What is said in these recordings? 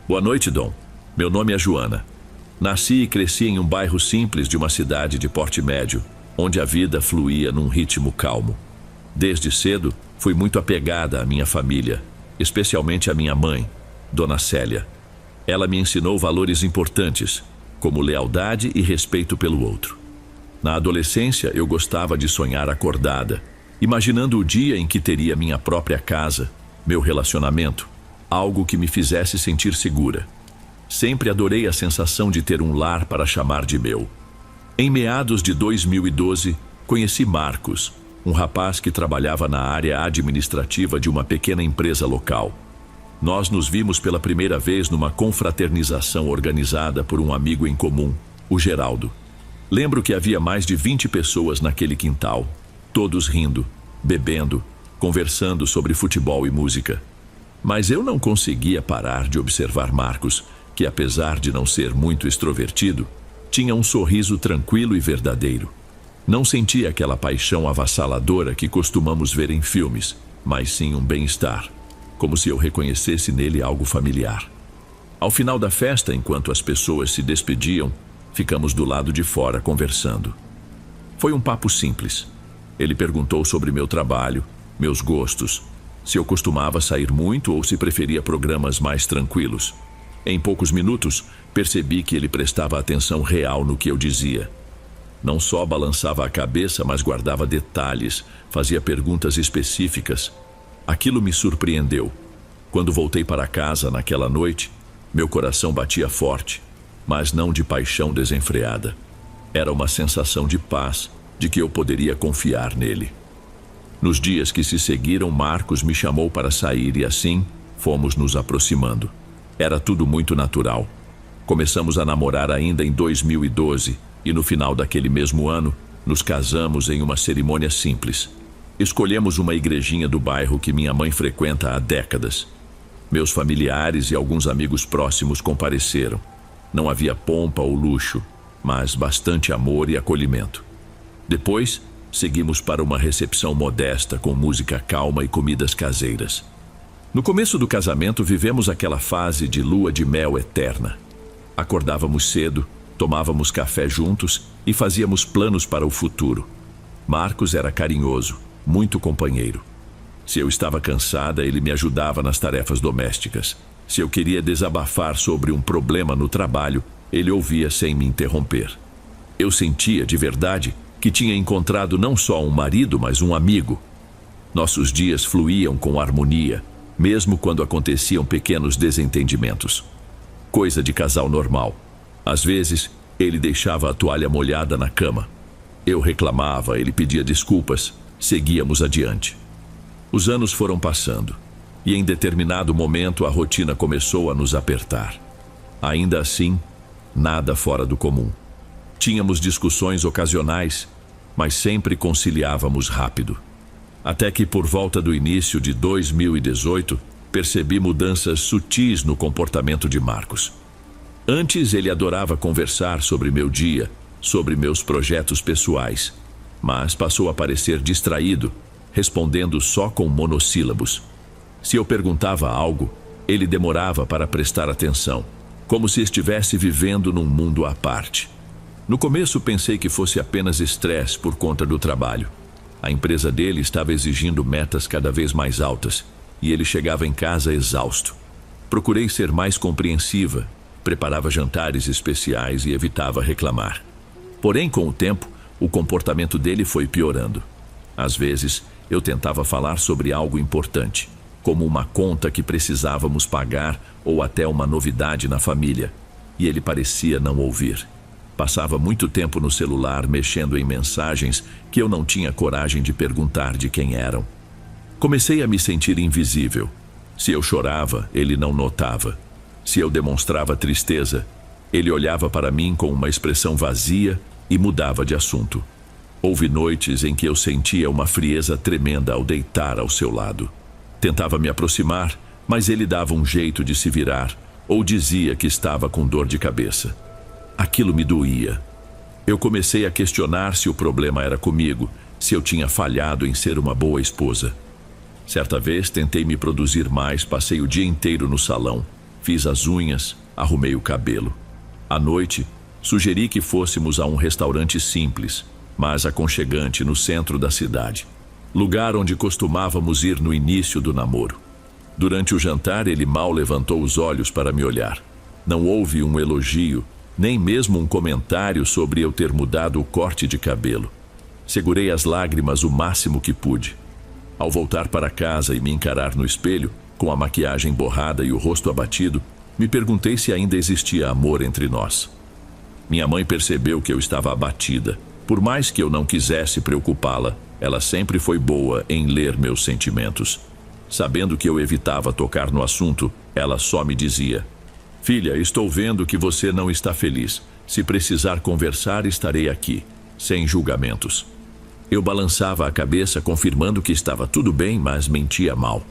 Boa noite, Dom. Meu nome é Joana. Nasci e cresci em um bairro simples de uma cidade de porte médio, onde a vida fluía num ritmo calmo. Desde cedo, fui muito apegada à minha família, especialmente à minha mãe, Dona Célia. Ela me ensinou valores importantes, como lealdade e respeito pelo outro. Na adolescência, eu gostava de sonhar acordada, imaginando o dia em que teria minha própria casa, meu relacionamento, algo que me fizesse sentir segura. Sempre adorei a sensação de ter um lar para chamar de meu. Em meados de 2012, conheci Marcos, um rapaz que trabalhava na área administrativa de uma pequena empresa local. Nós nos vimos pela primeira vez numa confraternização organizada por um amigo em comum, o Geraldo. Lembro que havia mais de 20 pessoas naquele quintal, todos rindo, bebendo, conversando sobre futebol e música. Mas eu não conseguia parar de observar Marcos, que apesar de não ser muito extrovertido, tinha um sorriso tranquilo e verdadeiro. Não sentia aquela paixão avassaladora que costumamos ver em filmes, mas sim um bem-estar, como se eu reconhecesse nele algo familiar. Ao final da festa, enquanto as pessoas se despediam, ficamos do lado de fora conversando. Foi um papo simples. Ele perguntou sobre meu trabalho, meus gostos, se eu costumava sair muito ou se preferia programas mais tranquilos. Em poucos minutos, percebi que ele prestava atenção real no que eu dizia. Não só balançava a cabeça, mas guardava detalhes, fazia perguntas específicas. Aquilo me surpreendeu. Quando voltei para casa naquela noite, meu coração batia forte, mas não de paixão desenfreada. Era uma sensação de paz, de que eu poderia confiar nele. Nos dias que se seguiram, Marcos me chamou para sair e assim fomos nos aproximando. Era tudo muito natural. Começamos a namorar ainda em 2012 e no final daquele mesmo ano, nos casamos em uma cerimônia simples. Escolhemos uma igrejinha do bairro que minha mãe frequenta há décadas. Meus familiares e alguns amigos próximos compareceram. Não havia pompa ou luxo, mas bastante amor e acolhimento. Depois, seguimos para uma recepção modesta com música calma e comidas caseiras. No começo do casamento, vivemos aquela fase de lua de mel eterna. Acordávamos cedo, tomávamos café juntos e fazíamos planos para o futuro. Marcos era carinhoso, muito companheiro. Se eu estava cansada, ele me ajudava nas tarefas domésticas. Se eu queria desabafar sobre um problema no trabalho, ele ouvia sem me interromper. Eu sentia, de verdade, que tinha encontrado não só um marido, mas um amigo. Nossos dias fluíam com harmonia, mesmo quando aconteciam pequenos desentendimentos. Coisa de casal normal. Às vezes, ele deixava a toalha molhada na cama. Eu reclamava, ele pedia desculpas, seguíamos adiante. Os anos foram passando, e em determinado momento a rotina começou a nos apertar. Ainda assim, nada fora do comum. Tínhamos discussões ocasionais, mas sempre conciliávamos rápido. Até que por volta do início de 2018, percebi mudanças sutis no comportamento de Marcos. Antes ele adorava conversar sobre meu dia, sobre meus projetos pessoais, mas passou a parecer distraído, respondendo só com monossílabos. Se eu perguntava algo, ele demorava para prestar atenção, como se estivesse vivendo num mundo à parte. No começo pensei que fosse apenas estresse por conta do trabalho. A empresa dele estava exigindo metas cada vez mais altas, e ele chegava em casa exausto. Procurei ser mais compreensiva, preparava jantares especiais e evitava reclamar. Porém, com o tempo, o comportamento dele foi piorando. Às vezes, eu tentava falar sobre algo importante, como uma conta que precisávamos pagar ou até uma novidade na família, e ele parecia não ouvir. Passava muito tempo no celular mexendo em mensagens que eu não tinha coragem de perguntar de quem eram. Comecei a me sentir invisível. Se eu chorava, ele não notava. Se eu demonstrava tristeza, ele olhava para mim com uma expressão vazia e mudava de assunto. Houve noites em que eu sentia uma frieza tremenda ao deitar ao seu lado. Tentava me aproximar, mas ele dava um jeito de se virar ou dizia que estava com dor de cabeça. Aquilo me doía. Eu comecei a questionar se o problema era comigo, se eu tinha falhado em ser uma boa esposa. Certa vez tentei me produzir mais, passei o dia inteiro no salão, fiz as unhas, arrumei o cabelo. À noite, sugeri que fôssemos a um restaurante simples, mas aconchegante no centro da cidade, lugar onde costumávamos ir no início do namoro. Durante o jantar, ele mal levantou os olhos para me olhar. Não houve um elogio, nem mesmo um comentário sobre eu ter mudado o corte de cabelo. Segurei as lágrimas o máximo que pude. Ao voltar para casa e me encarar no espelho, com a maquiagem borrada e o rosto abatido, me perguntei se ainda existia amor entre nós. Minha mãe percebeu que eu estava abatida. Por mais que eu não quisesse preocupá-la, ela sempre foi boa em ler meus sentimentos. Sabendo que eu evitava tocar no assunto, ela só me dizia: "Filha, estou vendo que você não está feliz. Se precisar conversar, estarei aqui, sem julgamentos." Eu balançava a cabeça, confirmando que estava tudo bem, mas mentia mal.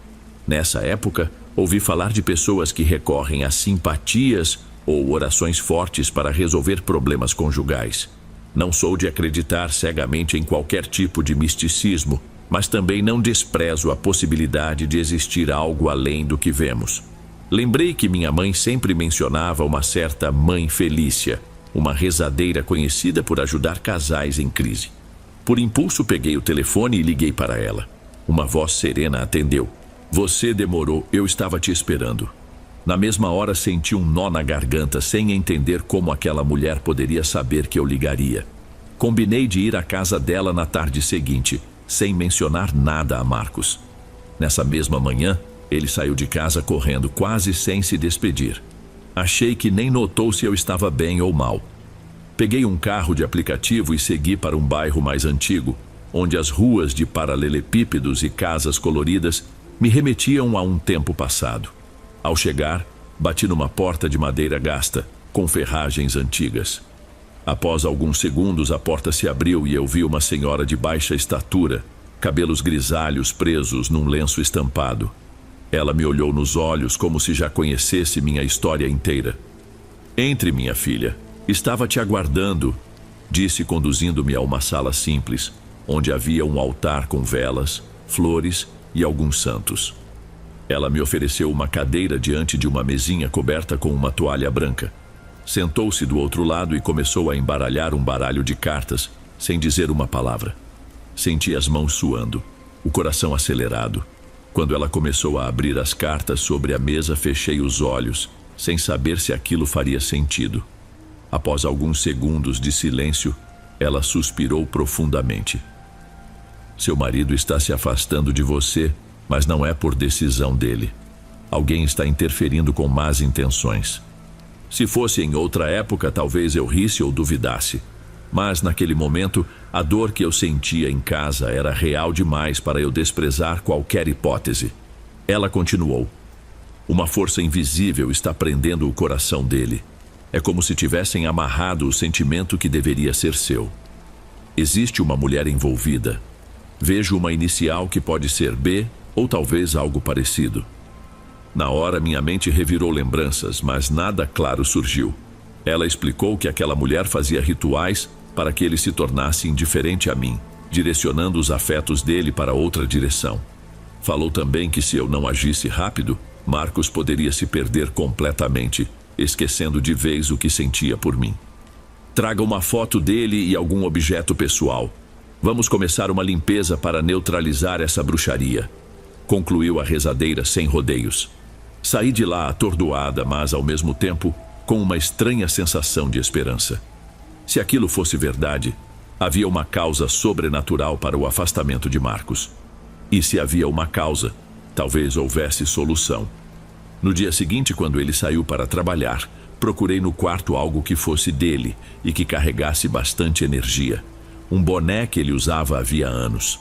Nessa época, ouvi falar de pessoas que recorrem a simpatias ou orações fortes para resolver problemas conjugais. Não sou de acreditar cegamente em qualquer tipo de misticismo, mas também não desprezo a possibilidade de existir algo além do que vemos. Lembrei que minha mãe sempre mencionava uma certa Mãe Felícia, uma rezadeira conhecida por ajudar casais em crise. Por impulso, peguei o telefone e liguei para ela. Uma voz serena atendeu. "Você demorou, eu estava te esperando." Na mesma hora senti um nó na garganta, sem entender como aquela mulher poderia saber que eu ligaria. Combinei de ir à casa dela na tarde seguinte, sem mencionar nada a Marcos. Nessa mesma manhã, ele saiu de casa correndo, quase sem se despedir. Achei que nem notou se eu estava bem ou mal. Peguei um carro de aplicativo e segui para um bairro mais antigo, onde as ruas de paralelepípedos e casas coloridas me remetiam a um tempo passado. Ao chegar, bati numa porta de madeira gasta, com ferragens antigas. Após alguns segundos, a porta se abriu e eu vi uma senhora de baixa estatura, cabelos grisalhos presos num lenço estampado. Ela me olhou nos olhos como se já conhecesse minha história inteira. "Entre, minha filha. Estava te aguardando", disse, conduzindo-me a uma sala simples, onde havia um altar com velas, flores e alguns santos. Ela me ofereceu uma cadeira diante de uma mesinha coberta com uma toalha branca. Sentou-se do outro lado e começou a embaralhar um baralho de cartas, sem dizer uma palavra. Senti as mãos suando, o coração acelerado. Quando ela começou a abrir as cartas sobre a mesa, fechei os olhos, sem saber se aquilo faria sentido. Após alguns segundos de silêncio, ela suspirou profundamente. "Seu marido está se afastando de você, mas não é por decisão dele. Alguém está interferindo com más intenções. Se fosse em outra época, talvez eu risse ou duvidasse. Mas naquele momento, a dor que eu sentia em casa era real demais para eu desprezar qualquer hipótese." Ela continuou: "Uma força invisível está prendendo o coração dele. É como se tivessem amarrado o sentimento que deveria ser seu. Existe uma mulher envolvida. Vejo uma inicial que pode ser B ou talvez algo parecido." Na hora, minha mente revirou lembranças, mas nada claro surgiu. Ela explicou que aquela mulher fazia rituais para que ele se tornasse indiferente a mim, direcionando os afetos dele para outra direção. Falou também que se eu não agisse rápido, Marcos poderia se perder completamente, esquecendo de vez o que sentia por mim. "Traga uma foto dele e algum objeto pessoal. Vamos começar uma limpeza para neutralizar essa bruxaria", concluiu a rezadeira sem rodeios. Saí de lá atordoada, mas ao mesmo tempo com uma estranha sensação de esperança. Se aquilo fosse verdade, havia uma causa sobrenatural para o afastamento de Marcos. E se havia uma causa, talvez houvesse solução. No dia seguinte, quando ele saiu para trabalhar, procurei no quarto algo que fosse dele e que carregasse bastante energia. Um boné que ele usava havia anos.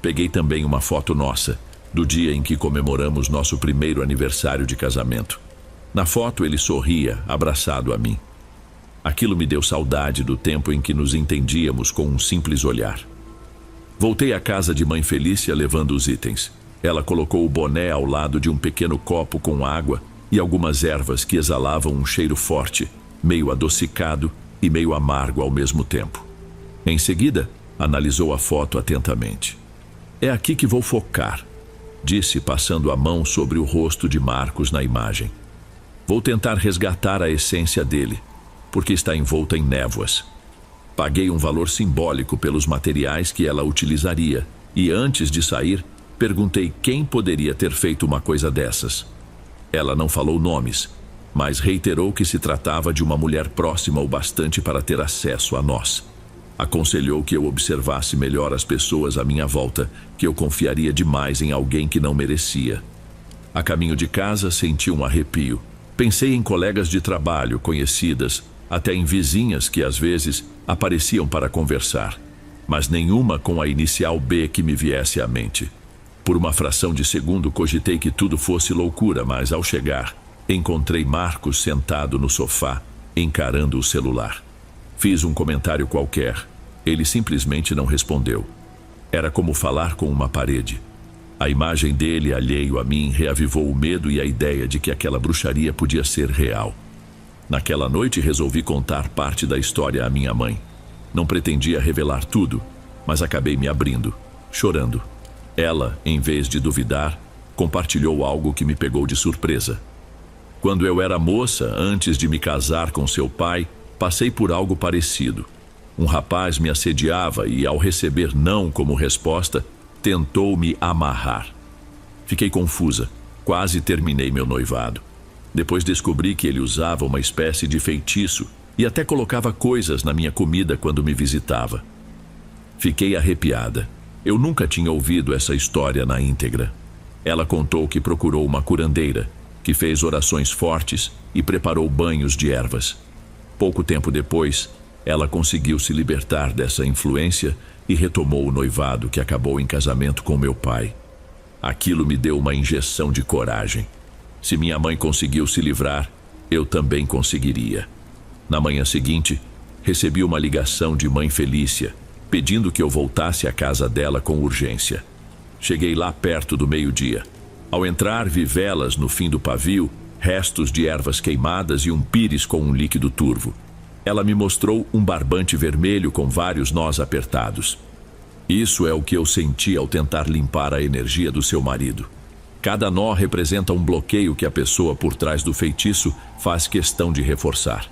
Peguei também uma foto nossa, do dia em que comemoramos nosso primeiro aniversário de casamento. Na foto ele sorria, abraçado a mim. Aquilo me deu saudade do tempo em que nos entendíamos com um simples olhar. Voltei à casa de Mãe Felícia levando os itens. Ela colocou o boné ao lado de um pequeno copo com água e algumas ervas que exalavam um cheiro forte, meio adocicado e meio amargo ao mesmo tempo. Em seguida, analisou a foto atentamente. "É aqui que vou focar", disse, passando a mão sobre o rosto de Marcos na imagem. Vou tentar resgatar a essência dele, porque está envolta em névoas. Paguei um valor simbólico pelos materiais que ela utilizaria e, antes de sair, perguntei quem poderia ter feito uma coisa dessas. Ela não falou nomes, mas reiterou que se tratava de uma mulher próxima o bastante para ter acesso a nós. Aconselhou que eu observasse melhor as pessoas à minha volta, que eu confiaria demais em alguém que não merecia. A caminho de casa, senti um arrepio. Pensei em colegas de trabalho, conhecidas, até em vizinhas que às vezes apareciam para conversar, mas nenhuma com a inicial B que me viesse à mente. Por uma fração de segundo cogitei que tudo fosse loucura, mas ao chegar, encontrei Marcos sentado no sofá, encarando o celular. Fiz um comentário qualquer. Ele simplesmente não respondeu. Era como falar com uma parede. A imagem dele, alheio a mim, reavivou o medo e a ideia de que aquela bruxaria podia ser real. Naquela noite resolvi contar parte da história à minha mãe. Não pretendia revelar tudo, mas acabei me abrindo, chorando. Ela, em vez de duvidar, compartilhou algo que me pegou de surpresa. Quando eu era moça, antes de me casar com seu pai, passei por algo parecido. Um rapaz me assediava e, ao receber não como resposta, tentou me amarrar. Fiquei confusa, quase terminei meu noivado. Depois descobri que ele usava uma espécie de feitiço e até colocava coisas na minha comida quando me visitava. Fiquei arrepiada. Eu nunca tinha ouvido essa história na íntegra. Ela contou que procurou uma curandeira, que fez orações fortes e preparou banhos de ervas. Pouco tempo depois, ela conseguiu se libertar dessa influência e retomou o noivado que acabou em casamento com meu pai. Aquilo me deu uma injeção de coragem. Se minha mãe conseguiu se livrar, eu também conseguiria. Na manhã seguinte, recebi uma ligação de mãe Felícia, pedindo que eu voltasse à casa dela com urgência. Cheguei lá perto do meio-dia. Ao entrar, vi velas no fim do pavio, restos de ervas queimadas e um pires com um líquido turvo. Ela me mostrou um barbante vermelho com vários nós apertados. Isso é o que eu senti ao tentar limpar a energia do seu marido. Cada nó representa um bloqueio que a pessoa por trás do feitiço faz questão de reforçar.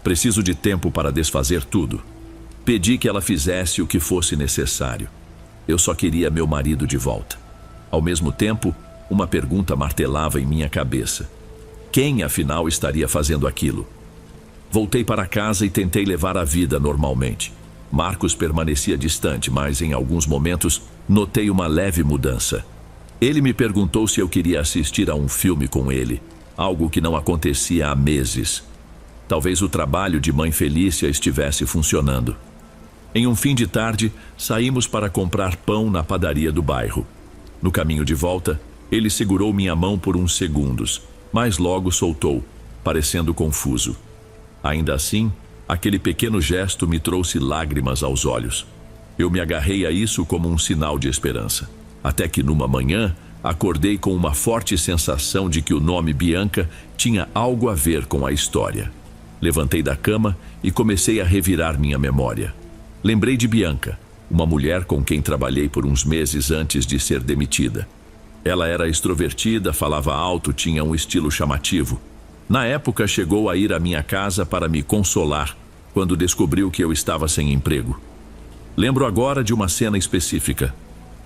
Preciso de tempo para desfazer tudo. Pedi que ela fizesse o que fosse necessário. Eu só queria meu marido de volta. Ao mesmo tempo, uma pergunta martelava em minha cabeça. Quem, afinal, estaria fazendo aquilo? Voltei para casa e tentei levar a vida normalmente. Marcos permanecia distante, mas em alguns momentos notei uma leve mudança. Ele me perguntou se eu queria assistir a um filme com ele, algo que não acontecia há meses. Talvez o trabalho de mãe Felícia estivesse funcionando. Em um fim de tarde, saímos para comprar pão na padaria do bairro. No caminho de volta, ele segurou minha mão por uns segundos, mas logo soltou, parecendo confuso. Ainda assim, aquele pequeno gesto me trouxe lágrimas aos olhos. Eu me agarrei a isso como um sinal de esperança. Até que numa manhã, acordei com uma forte sensação de que o nome Bianca tinha algo a ver com a história. Levantei da cama e comecei a revirar minha memória. Lembrei de Bianca, uma mulher com quem trabalhei por uns meses antes de ser demitida. Ela era extrovertida, falava alto, tinha um estilo chamativo. Na época, chegou a ir à minha casa para me consolar, quando descobriu que eu estava sem emprego. Lembro agora de uma cena específica.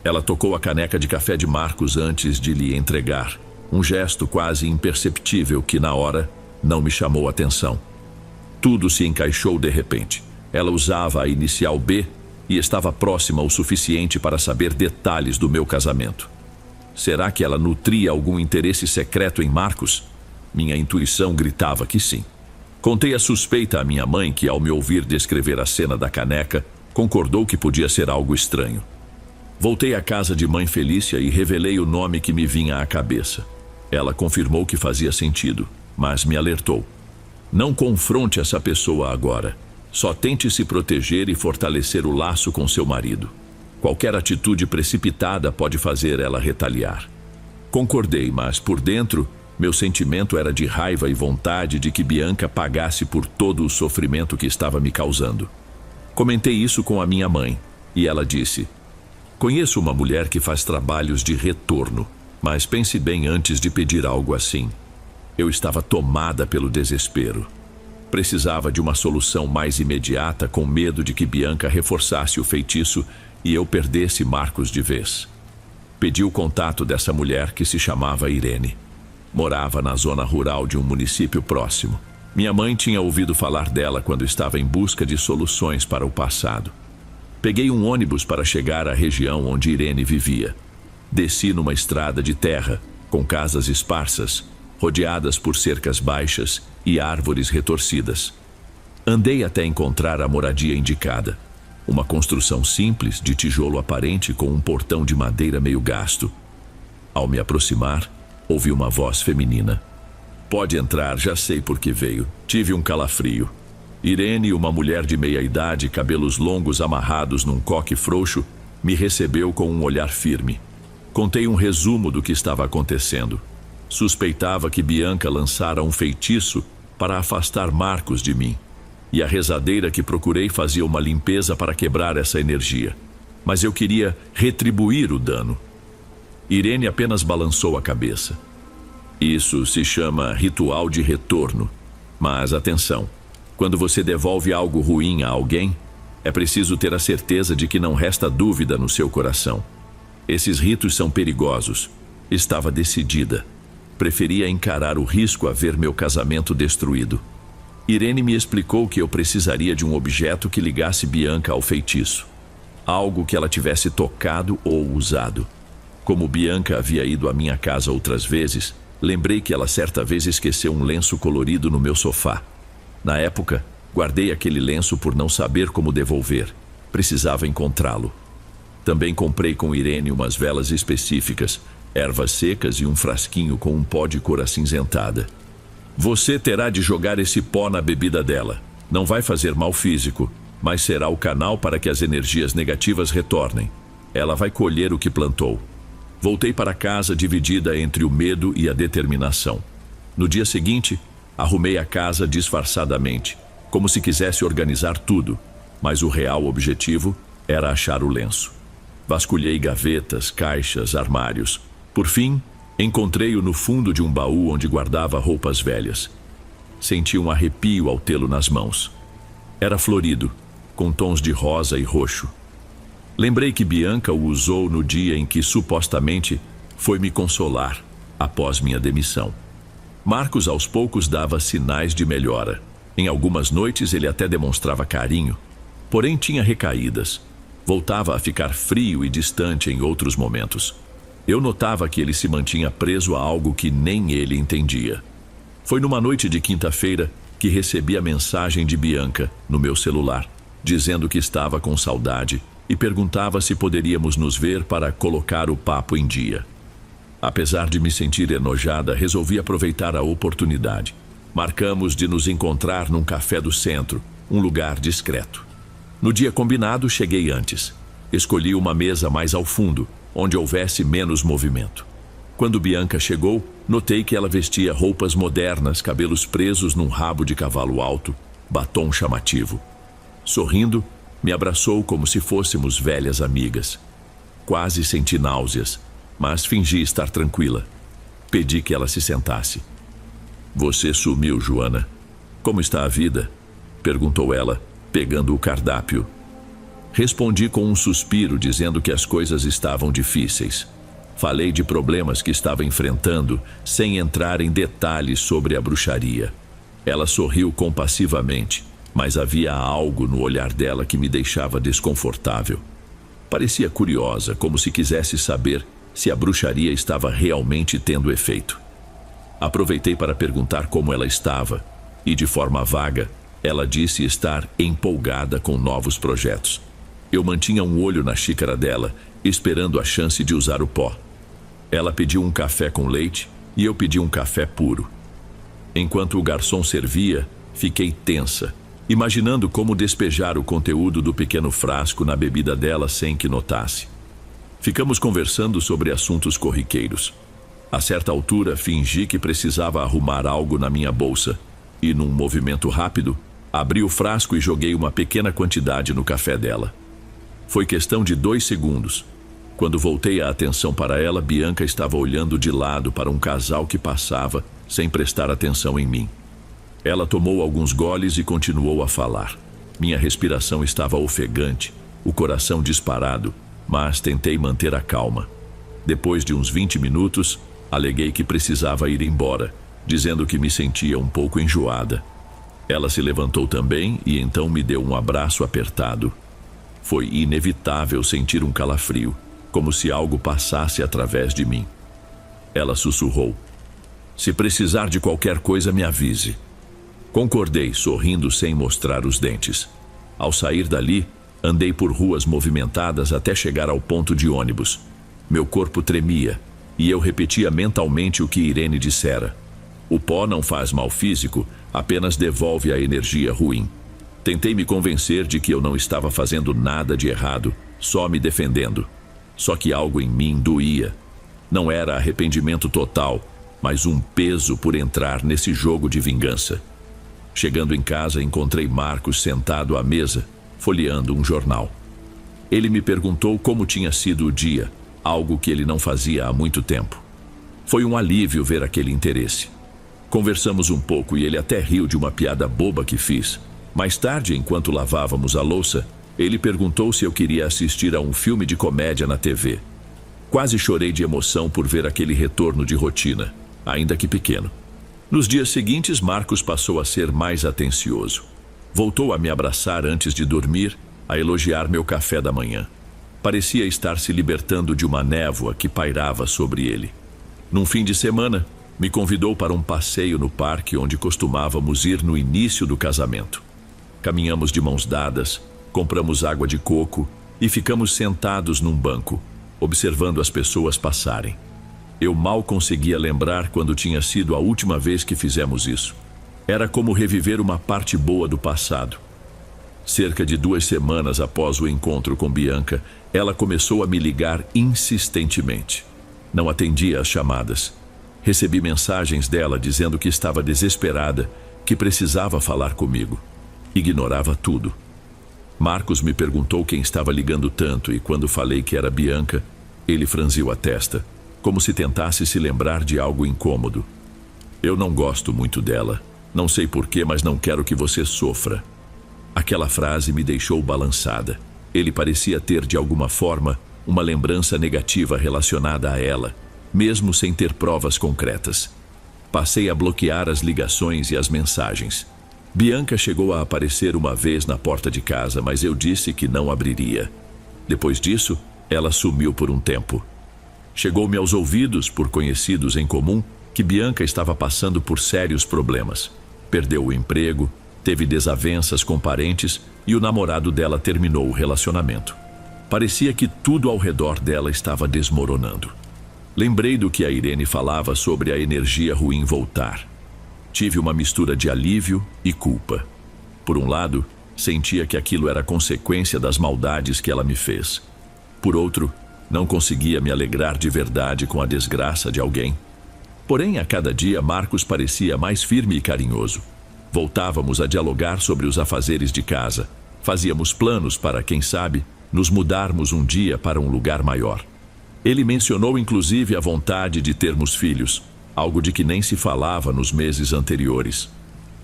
Ela tocou a caneca de café de Marcos antes de lhe entregar. Um gesto quase imperceptível que, na hora, não me chamou atenção. Tudo se encaixou de repente. Ela usava a inicial B e estava próxima o suficiente para saber detalhes do meu casamento. Será que ela nutria algum interesse secreto em Marcos? Minha intuição gritava que sim. Contei a suspeita à minha mãe que, ao me ouvir descrever a cena da caneca, concordou que podia ser algo estranho. Voltei à casa de mãe Felícia e revelei o nome que me vinha à cabeça. Ela confirmou que fazia sentido, mas me alertou. Não confronte essa pessoa agora. Só tente se proteger e fortalecer o laço com seu marido. Qualquer atitude precipitada pode fazer ela retaliar. Concordei, mas por dentro, meu sentimento era de raiva e vontade de que Bianca pagasse por todo o sofrimento que estava me causando. Comentei isso com a minha mãe, e ela disse: conheço uma mulher que faz trabalhos de retorno, mas pense bem antes de pedir algo assim. Eu estava tomada pelo desespero. Precisava de uma solução mais imediata, com medo de que Bianca reforçasse o feitiço e eu perdesse Marcos de vez. Pedi o contato dessa mulher que se chamava Irene. Morava na zona rural de um município próximo. Minha mãe tinha ouvido falar dela quando estava em busca de soluções para o passado. Peguei um ônibus para chegar à região onde Irene vivia. Desci numa estrada de terra, com casas esparsas, rodeadas por cercas baixas e árvores retorcidas. Andei até encontrar a moradia indicada. Uma construção simples, de tijolo aparente com um portão de madeira meio gasto. Ao me aproximar, ouvi uma voz feminina. Pode entrar, já sei por que veio. Tive um calafrio. Irene, uma mulher de meia-idade, cabelos longos amarrados num coque frouxo, me recebeu com um olhar firme. Contei um resumo do que estava acontecendo. Suspeitava que Bianca lançara um feitiço para afastar Marcos de mim. E a rezadeira que procurei fazia uma limpeza para quebrar essa energia. Mas eu queria retribuir o dano. Irene apenas balançou a cabeça. Isso se chama ritual de retorno. Mas atenção, quando você devolve algo ruim a alguém, é preciso ter a certeza de que não resta dúvida no seu coração. Esses ritos são perigosos. Estava decidida. Preferia encarar o risco a ver meu casamento destruído. Irene me explicou que eu precisaria de um objeto que ligasse Bianca ao feitiço. Algo que ela tivesse tocado ou usado. Como Bianca havia ido à minha casa outras vezes, lembrei que ela certa vez esqueceu um lenço colorido no meu sofá. Na época, guardei aquele lenço por não saber como devolver. Precisava encontrá-lo. Também comprei com Irene umas velas específicas, ervas secas e um frasquinho com um pó de cor acinzentada. Você terá de jogar esse pó na bebida dela. Não vai fazer mal físico, mas será o canal para que as energias negativas retornem. Ela vai colher o que plantou. Voltei para casa dividida entre o medo e a determinação. No dia seguinte, arrumei a casa disfarçadamente, como se quisesse organizar tudo, mas o real objetivo era achar o lenço. Vasculhei gavetas, caixas, armários. Por fim, encontrei-o no fundo de um baú onde guardava roupas velhas. Senti um arrepio ao tê-lo nas mãos. Era florido, com tons de rosa e roxo. Lembrei que Bianca o usou no dia em que supostamente foi me consolar após minha demissão. Marcos aos poucos dava sinais de melhora. Em algumas noites ele até demonstrava carinho, porém tinha recaídas. Voltava a ficar frio e distante em outros momentos. Eu notava que ele se mantinha preso a algo que nem ele entendia. Foi numa noite de quinta-feira que recebi a mensagem de Bianca no meu celular, dizendo que estava com saudade e perguntava se poderíamos nos ver para colocar o papo em dia. Apesar de me sentir enojada, resolvi aproveitar a oportunidade. Marcamos de nos encontrar num café do centro, um lugar discreto. No dia combinado, cheguei antes. Escolhi uma mesa mais ao fundo, onde houvesse menos movimento. Quando Bianca chegou, notei que ela vestia roupas modernas, cabelos presos num rabo de cavalo alto, batom chamativo. Sorrindo, me abraçou como se fôssemos velhas amigas. Quase senti náuseas, mas fingi estar tranquila. Pedi que ela se sentasse. Você sumiu, Joana. Como está a vida? Perguntou ela, pegando o cardápio. Respondi com um suspiro, dizendo que as coisas estavam difíceis. Falei de problemas que estava enfrentando, sem entrar em detalhes sobre a bruxaria. Ela sorriu compassivamente, mas havia algo no olhar dela que me deixava desconfortável. Parecia curiosa, como se quisesse saber se a bruxaria estava realmente tendo efeito. Aproveitei para perguntar como ela estava, e de forma vaga, ela disse estar empolgada com novos projetos. Eu mantinha um olho na xícara dela, esperando a chance de usar o pó. Ela pediu um café com leite e eu pedi um café puro. Enquanto o garçom servia, fiquei tensa, imaginando como despejar o conteúdo do pequeno frasco na bebida dela sem que notasse. Ficamos conversando sobre assuntos corriqueiros. A certa altura, fingi que precisava arrumar algo na minha bolsa e, num movimento rápido, abri o frasco e joguei uma pequena quantidade no café dela. Foi questão de 2 segundos. Quando voltei a atenção para ela, Bianca estava olhando de lado para um casal que passava, sem prestar atenção em mim. Ela tomou alguns goles e continuou a falar. Minha respiração estava ofegante, o coração disparado, mas tentei manter a calma. Depois de uns 20 minutos, aleguei que precisava ir embora, dizendo que me sentia um pouco enjoada. Ela se levantou também e então me deu um abraço apertado. Foi inevitável sentir um calafrio, como se algo passasse através de mim. Ela sussurrou: "Se precisar de qualquer coisa, me avise." Concordei, sorrindo sem mostrar os dentes. Ao sair dali, andei por ruas movimentadas até chegar ao ponto de ônibus. Meu corpo tremia, e eu repetia mentalmente o que Irene dissera. O pó não faz mal físico, apenas devolve a energia ruim. Tentei me convencer de que eu não estava fazendo nada de errado, só me defendendo. Só que algo em mim doía. Não era arrependimento total, mas um peso por entrar nesse jogo de vingança. Chegando em casa, encontrei Marcos sentado à mesa, folheando um jornal. Ele me perguntou como tinha sido o dia, algo que ele não fazia há muito tempo. Foi um alívio ver aquele interesse. Conversamos um pouco e ele até riu de uma piada boba que fiz. Mais tarde, enquanto lavávamos a louça, ele perguntou se eu queria assistir a um filme de comédia na TV. Quase chorei de emoção por ver aquele retorno de rotina, ainda que pequeno. Nos dias seguintes, Marcos passou a ser mais atencioso. Voltou a me abraçar antes de dormir, a elogiar meu café da manhã. Parecia estar se libertando de uma névoa que pairava sobre ele. Num fim de semana, me convidou para um passeio no parque onde costumávamos ir no início do casamento. Caminhamos de mãos dadas, compramos água de coco e ficamos sentados num banco, observando as pessoas passarem. Eu mal conseguia lembrar quando tinha sido a última vez que fizemos isso. Era como reviver uma parte boa do passado. Cerca de 2 semanas após o encontro com Bianca, ela começou a me ligar insistentemente. Não atendia às chamadas. Recebi mensagens dela dizendo que estava desesperada, que precisava falar comigo. Ignorava tudo. Marcos me perguntou quem estava ligando tanto e quando falei que era Bianca, ele franziu a testa, como se tentasse se lembrar de algo incômodo. "Eu não gosto muito dela. Não sei porquê, mas não quero que você sofra." Aquela frase me deixou balançada. Ele parecia ter, de alguma forma, uma lembrança negativa relacionada a ela, mesmo sem ter provas concretas. Passei a bloquear as ligações e as mensagens. Bianca chegou a aparecer uma vez na porta de casa, mas eu disse que não abriria. Depois disso, ela sumiu por um tempo. Chegou-me aos ouvidos, por conhecidos em comum, que Bianca estava passando por sérios problemas. Perdeu o emprego, teve desavenças com parentes e o namorado dela terminou o relacionamento. Parecia que tudo ao redor dela estava desmoronando. Lembrei do que a Irene falava sobre a energia ruim voltar. Tive uma mistura de alívio e culpa. Por um lado, sentia que aquilo era consequência das maldades que ela me fez. Por outro, não conseguia me alegrar de verdade com a desgraça de alguém. Porém, a cada dia, Marcos parecia mais firme e carinhoso. Voltávamos a dialogar sobre os afazeres de casa. Fazíamos planos para, quem sabe, nos mudarmos um dia para um lugar maior. Ele mencionou inclusive a vontade de termos filhos, algo de que nem se falava nos meses anteriores.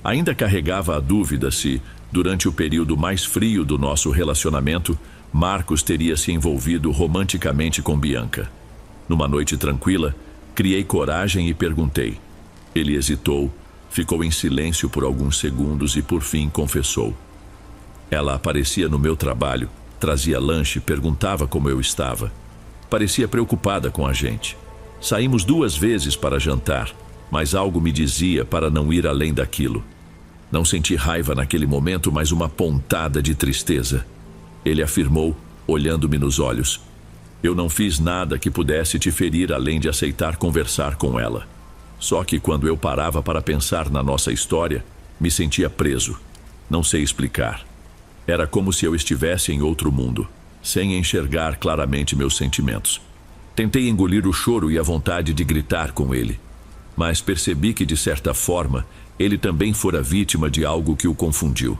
Ainda carregava a dúvida se, durante o período mais frio do nosso relacionamento, Marcos teria se envolvido romanticamente com Bianca. Numa noite tranquila, criei coragem e perguntei. Ele hesitou, ficou em silêncio por alguns segundos e por fim confessou. Ela aparecia no meu trabalho, trazia lanche, perguntava como eu estava. Parecia preocupada com a gente. Saímos 2 vezes para jantar, mas algo me dizia para não ir além daquilo. Não senti raiva naquele momento, mas uma pontada de tristeza. Ele afirmou, olhando-me nos olhos. Eu não fiz nada que pudesse te ferir além de aceitar conversar com ela. Só que quando eu parava para pensar na nossa história, me sentia preso. Não sei explicar. Era como se eu estivesse em outro mundo, sem enxergar claramente meus sentimentos. Tentei engolir o choro e a vontade de gritar com ele, mas percebi que, de certa forma, ele também fora vítima de algo que o confundiu.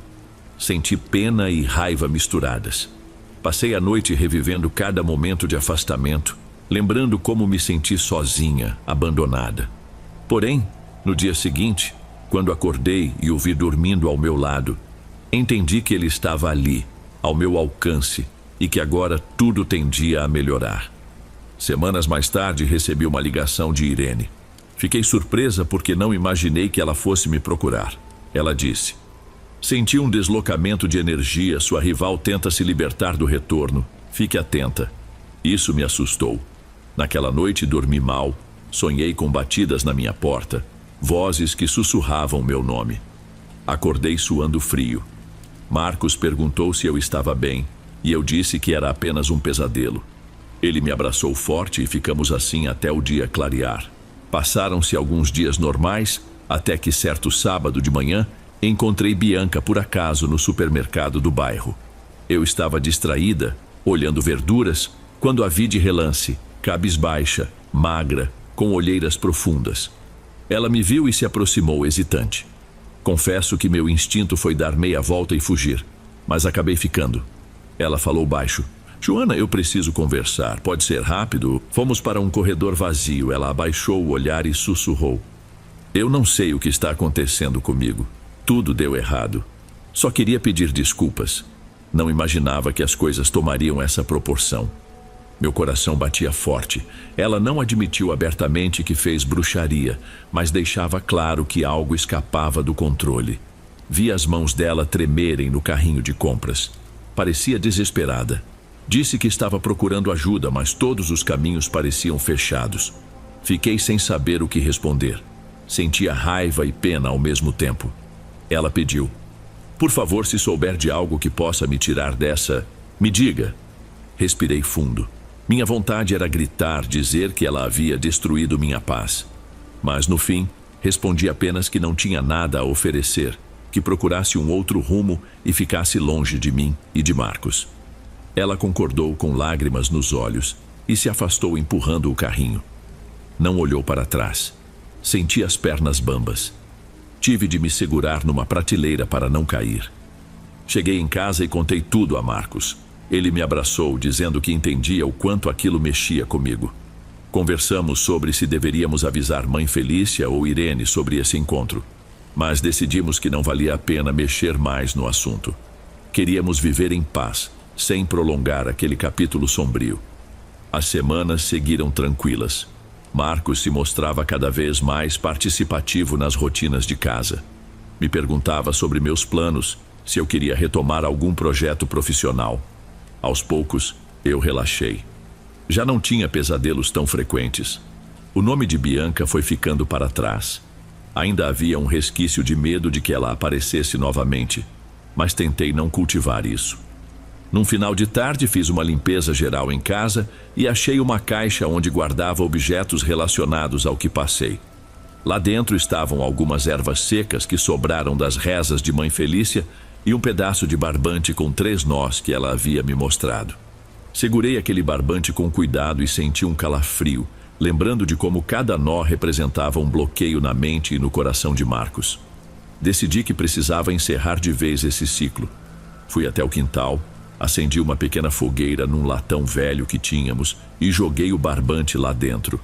Senti pena e raiva misturadas. Passei a noite revivendo cada momento de afastamento, lembrando como me senti sozinha, abandonada. Porém, no dia seguinte, quando acordei e o vi dormindo ao meu lado, entendi que ele estava ali, ao meu alcance, e que agora tudo tendia a melhorar. Semanas mais tarde, recebi uma ligação de Irene. Fiquei surpresa porque não imaginei que ela fosse me procurar. Ela disse: "Senti um deslocamento de energia, sua rival tenta se libertar do retorno. Fique atenta." Isso me assustou. Naquela noite dormi mal, sonhei com batidas na minha porta, vozes que sussurravam meu nome. Acordei suando frio. Marcos perguntou se eu estava bem, e eu disse que era apenas um pesadelo. Ele me abraçou forte e ficamos assim até o dia clarear. Passaram-se alguns dias normais, até que certo sábado de manhã, encontrei Bianca por acaso no supermercado do bairro. Eu estava distraída, olhando verduras, quando a vi de relance, cabisbaixa, magra, com olheiras profundas. Ela me viu e se aproximou hesitante. Confesso que meu instinto foi dar meia volta e fugir, mas acabei ficando. Ela falou baixo: "Joana, eu preciso conversar, pode ser rápido?" Fomos para um corredor vazio. Ela abaixou o olhar e sussurrou: "Eu não sei o que está acontecendo comigo. Tudo deu errado. Só queria pedir desculpas. Não imaginava que as coisas tomariam essa proporção." Meu coração batia forte. Ela não admitiu abertamente que fez bruxaria, mas deixava claro que algo escapava do controle. Vi as mãos dela tremerem no carrinho de compras. Parecia desesperada. Disse que estava procurando ajuda, mas todos os caminhos pareciam fechados. Fiquei sem saber o que responder. Sentia raiva e pena ao mesmo tempo. Ela pediu: "Por favor, se souber de algo que possa me tirar dessa, me diga." Respirei fundo. Minha vontade era gritar, dizer que ela havia destruído minha paz. Mas no fim, respondi apenas que não tinha nada a oferecer, que procurasse um outro rumo e ficasse longe de mim e de Marcos. Ela concordou com lágrimas nos olhos e se afastou empurrando o carrinho. Não olhou para trás. Senti as pernas bambas. Tive de me segurar numa prateleira para não cair. Cheguei em casa e contei tudo a Marcos. Ele me abraçou, dizendo que entendia o quanto aquilo mexia comigo. Conversamos sobre se deveríamos avisar mãe Felícia ou Irene sobre esse encontro, mas decidimos que não valia a pena mexer mais no assunto. Queríamos viver em paz, sem prolongar aquele capítulo sombrio. As semanas seguiram tranquilas. Marcos se mostrava cada vez mais participativo nas rotinas de casa. Me perguntava sobre meus planos, se eu queria retomar algum projeto profissional. Aos poucos, eu relaxei. Já não tinha pesadelos tão frequentes. O nome de Bianca foi ficando para trás. Ainda havia um resquício de medo de que ela aparecesse novamente, mas tentei não cultivar isso. Num final de tarde, fiz uma limpeza geral em casa e achei uma caixa onde guardava objetos relacionados ao que passei. Lá dentro estavam algumas ervas secas que sobraram das rezas de mãe Felícia e um pedaço de barbante com 3 nós que ela havia me mostrado. Segurei aquele barbante com cuidado e senti um calafrio, lembrando de como cada nó representava um bloqueio na mente e no coração de Marcos. Decidi que precisava encerrar de vez esse ciclo. Fui até o quintal, acendi uma pequena fogueira num latão velho que tínhamos e joguei o barbante lá dentro.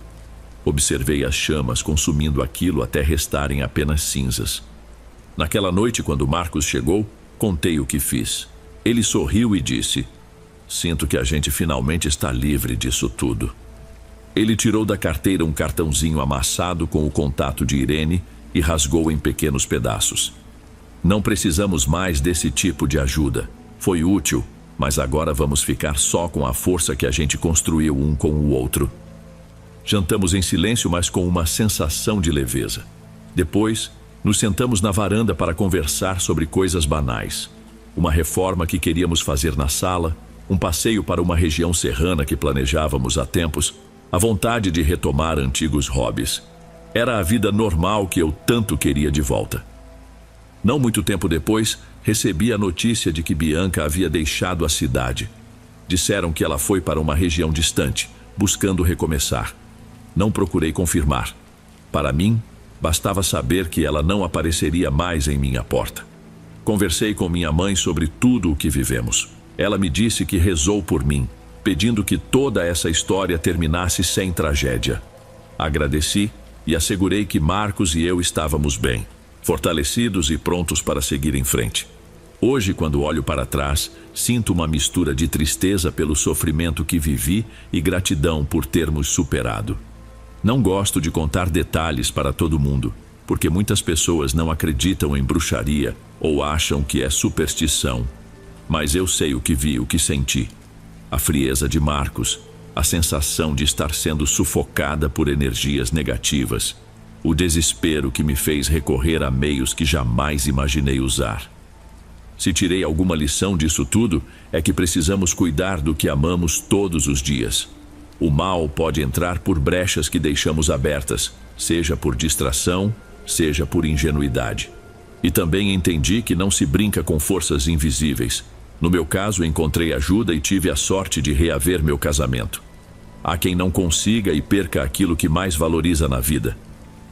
Observei as chamas consumindo aquilo até restarem apenas cinzas. Naquela noite, quando Marcos chegou, contei o que fiz. Ele sorriu e disse: "Sinto que a gente finalmente está livre disso tudo." Ele tirou da carteira um cartãozinho amassado com o contato de Irene e rasgou em pequenos pedaços. "Não precisamos mais desse tipo de ajuda. Foi útil, mas agora vamos ficar só com a força que a gente construiu um com o outro." Jantamos em silêncio, mas com uma sensação de leveza. Depois, nos sentamos na varanda para conversar sobre coisas banais. Uma reforma que queríamos fazer na sala, um passeio para uma região serrana que planejávamos há tempos, a vontade de retomar antigos hobbies. Era a vida normal que eu tanto queria de volta. Não muito tempo depois, recebi a notícia de que Bianca havia deixado a cidade. Disseram que ela foi para uma região distante, buscando recomeçar. Não procurei confirmar. Para mim, bastava saber que ela não apareceria mais em minha porta. Conversei com minha mãe sobre tudo o que vivemos. Ela me disse que rezou por mim, pedindo que toda essa história terminasse sem tragédia. Agradeci e assegurei que Marcos e eu estávamos bem, fortalecidos e prontos para seguir em frente. Hoje, quando olho para trás, sinto uma mistura de tristeza pelo sofrimento que vivi e gratidão por termos superado. Não gosto de contar detalhes para todo mundo, porque muitas pessoas não acreditam em bruxaria ou acham que é superstição. Mas eu sei o que vi, o que senti. A frieza de Marcos, a sensação de estar sendo sufocada por energias negativas, o desespero que me fez recorrer a meios que jamais imaginei usar. Se tirei alguma lição disso tudo, é que precisamos cuidar do que amamos todos os dias. O mal pode entrar por brechas que deixamos abertas, seja por distração, seja por ingenuidade. E também entendi que não se brinca com forças invisíveis. No meu caso, encontrei ajuda e tive a sorte de reaver meu casamento. Há quem não consiga e perca aquilo que mais valoriza na vida.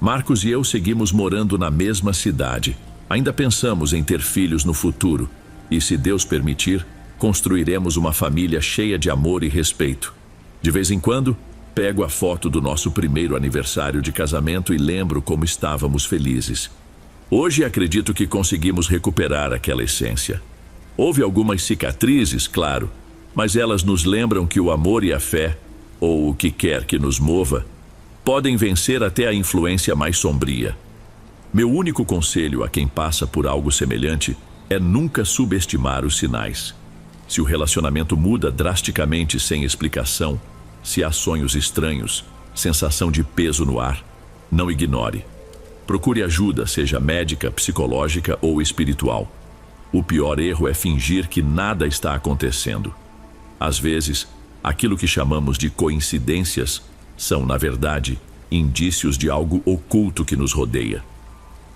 Marcos e eu seguimos morando na mesma cidade. Ainda pensamos em ter filhos no futuro. E, se Deus permitir, construiremos uma família cheia de amor e respeito. De vez em quando, pego a foto do nosso primeiro aniversário de casamento e lembro como estávamos felizes. Hoje acredito que conseguimos recuperar aquela essência. Houve algumas cicatrizes, claro, mas elas nos lembram que o amor e a fé, ou o que quer que nos mova, podem vencer até a influência mais sombria. Meu único conselho a quem passa por algo semelhante é nunca subestimar os sinais. Se o relacionamento muda drasticamente sem explicação, se há sonhos estranhos, sensação de peso no ar, não ignore. Procure ajuda, seja médica, psicológica ou espiritual. O pior erro é fingir que nada está acontecendo. Às vezes, aquilo que chamamos de coincidências são, na verdade, indícios de algo oculto que nos rodeia.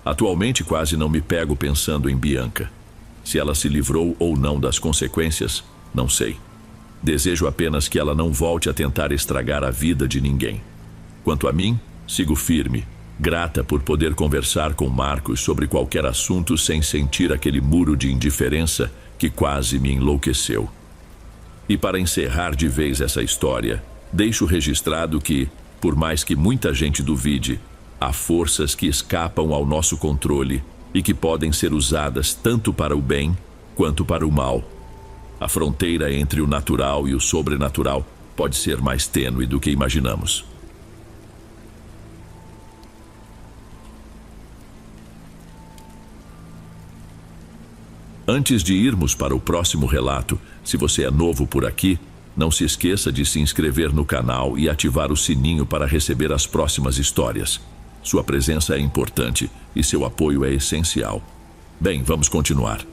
Atualmente quase não me pego pensando em Bianca. Se ela se livrou ou não das consequências, não sei. Desejo apenas que ela não volte a tentar estragar a vida de ninguém. Quanto a mim, sigo firme, grata por poder conversar com Marcos sobre qualquer assunto sem sentir aquele muro de indiferença que quase me enlouqueceu. E para encerrar de vez essa história, deixo registrado que, por mais que muita gente duvide, há forças que escapam ao nosso controle e que podem ser usadas tanto para o bem quanto para o mal. A fronteira entre o natural e o sobrenatural pode ser mais tênue do que imaginamos. Antes de irmos para o próximo relato, se você é novo por aqui, não se esqueça de se inscrever no canal e ativar o sininho para receber as próximas histórias. Sua presença é importante e seu apoio é essencial. Bem, vamos continuar.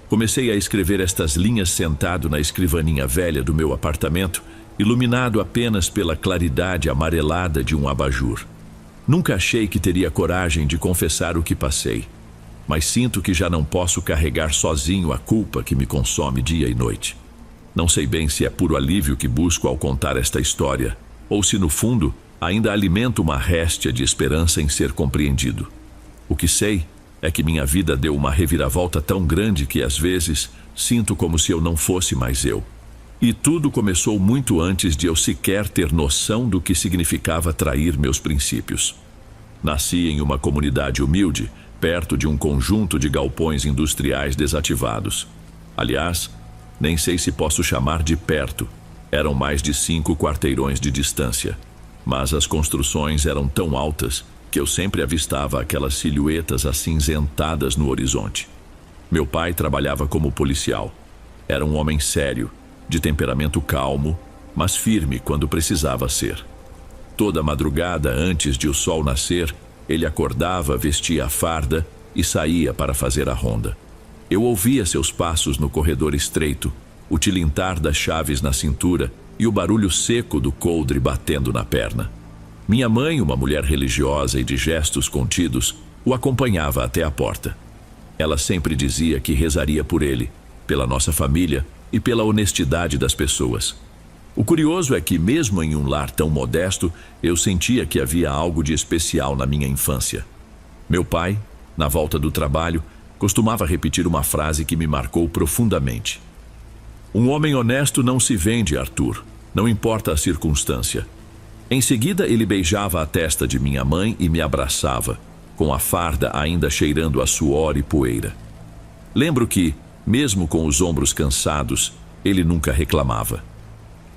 Comecei a escrever estas linhas sentado na escrivaninha velha do meu apartamento, iluminado apenas pela claridade amarelada de um abajur. Nunca achei que teria coragem de confessar o que passei, mas sinto que já não posso carregar sozinho a culpa que me consome dia e noite. Não sei bem se é puro alívio que busco ao contar esta história, ou se no fundo ainda alimento uma réstia de esperança em ser compreendido. O que sei é que minha vida deu uma reviravolta tão grande que às vezes sinto como se eu não fosse mais eu. E tudo começou muito antes de eu sequer ter noção do que significava trair meus princípios. Nasci em uma comunidade humilde, perto de um conjunto de galpões industriais desativados. Aliás, nem sei se posso chamar de perto. Eram mais de 5 quarteirões de distância. Mas as construções eram tão altas que eu sempre avistava aquelas silhuetas acinzentadas no horizonte. Meu pai trabalhava como policial. Era um homem sério, de temperamento calmo, mas firme quando precisava ser. Toda madrugada, antes de o sol nascer, ele acordava, vestia a farda e saía para fazer a ronda. Eu ouvia seus passos no corredor estreito, o tilintar das chaves na cintura e o barulho seco do coldre batendo na perna. Minha mãe, uma mulher religiosa e de gestos contidos, o acompanhava até a porta. Ela sempre dizia que rezaria por ele, pela nossa família e pela honestidade das pessoas. O curioso é que, mesmo em um lar tão modesto, eu sentia que havia algo de especial na minha infância. Meu pai, na volta do trabalho, costumava repetir uma frase que me marcou profundamente. Um homem honesto não se vende, Arthur, não importa a circunstância. Em seguida, ele beijava a testa de minha mãe e me abraçava, com a farda ainda cheirando a suor e poeira. Lembro que, mesmo com os ombros cansados, ele nunca reclamava.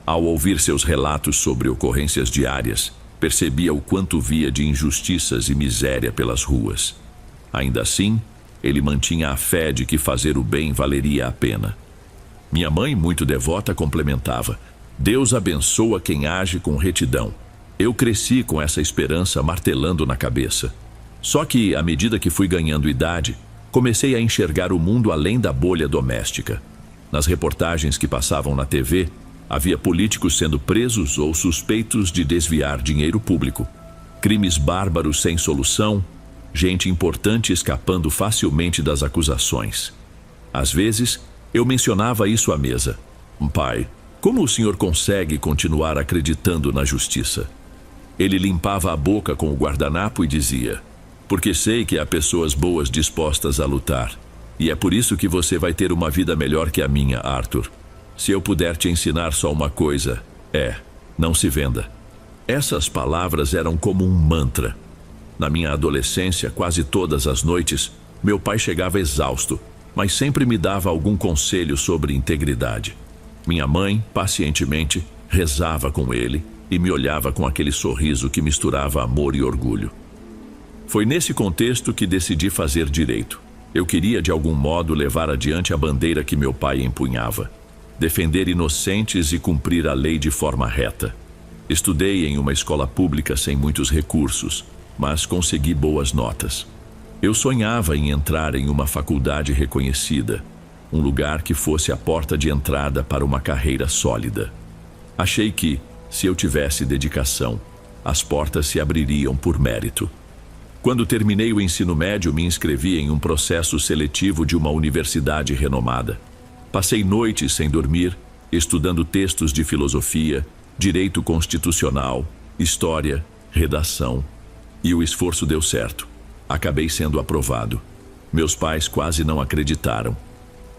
Ao ouvir seus relatos sobre ocorrências diárias, percebia o quanto via de injustiças e miséria pelas ruas. Ainda assim, ele mantinha a fé de que fazer o bem valeria a pena. Minha mãe, muito devota, complementava: Deus abençoa quem age com retidão. Eu cresci com essa esperança martelando na cabeça. Só que, à medida que fui ganhando idade, comecei a enxergar o mundo além da bolha doméstica. Nas reportagens que passavam na TV, havia políticos sendo presos ou suspeitos de desviar dinheiro público, crimes bárbaros sem solução, gente importante escapando facilmente das acusações. Às vezes, eu mencionava isso à mesa. Pai, como o senhor consegue continuar acreditando na justiça? Ele limpava a boca com o guardanapo e dizia: porque sei que há pessoas boas dispostas a lutar, e é por isso que você vai ter uma vida melhor que a minha, Arthur. Se eu puder te ensinar só uma coisa, não se venda. Essas palavras eram como um mantra. Na minha adolescência, quase todas as noites, meu pai chegava exausto, mas sempre me dava algum conselho sobre integridade. Minha mãe, pacientemente, rezava com ele e me olhava com aquele sorriso que misturava amor e orgulho. Foi nesse contexto que decidi fazer direito. Eu queria, de algum modo, levar adiante a bandeira que meu pai empunhava. Defender inocentes e cumprir a lei de forma reta. Estudei em uma escola pública sem muitos recursos, mas consegui boas notas. Eu sonhava em entrar em uma faculdade reconhecida, um lugar que fosse a porta de entrada para uma carreira sólida. Achei que, se eu tivesse dedicação, as portas se abririam por mérito. Quando terminei o ensino médio, me inscrevi em um processo seletivo de uma universidade renomada. Passei noites sem dormir, estudando textos de filosofia, direito constitucional, história, redação. E o esforço deu certo. Acabei sendo aprovado. Meus pais quase não acreditaram.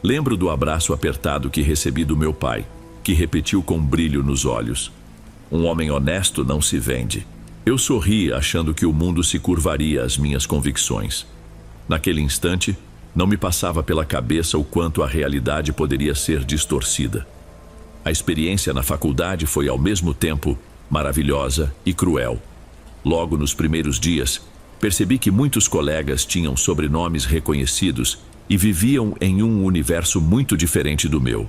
Lembro do abraço apertado que recebi do meu pai, que repetiu com brilho nos olhos: um homem honesto não se vende. Eu sorri, achando que o mundo se curvaria às minhas convicções. Naquele instante, não me passava pela cabeça o quanto a realidade poderia ser distorcida. A experiência na faculdade foi ao mesmo tempo maravilhosa e cruel. Logo nos primeiros dias, percebi que muitos colegas tinham sobrenomes reconhecidos e viviam em um universo muito diferente do meu.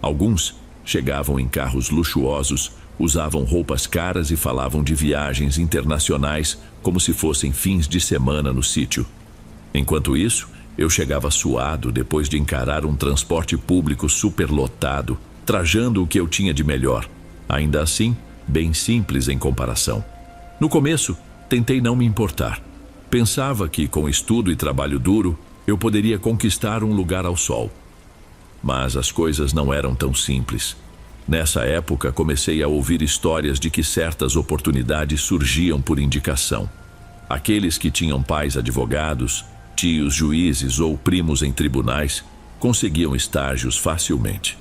Alguns chegavam em carros luxuosos, usavam roupas caras e falavam de viagens internacionais como se fossem fins de semana no sítio. Enquanto isso, eu chegava suado depois de encarar um transporte público superlotado, trajando o que eu tinha de melhor. Ainda assim, bem simples em comparação. No começo, tentei não me importar. Pensava que, com estudo e trabalho duro, eu poderia conquistar um lugar ao sol. Mas as coisas não eram tão simples. Nessa época, comecei a ouvir histórias de que certas oportunidades surgiam por indicação. Aqueles que tinham pais advogados, tios juízes ou primos em tribunais, conseguiam estágios facilmente.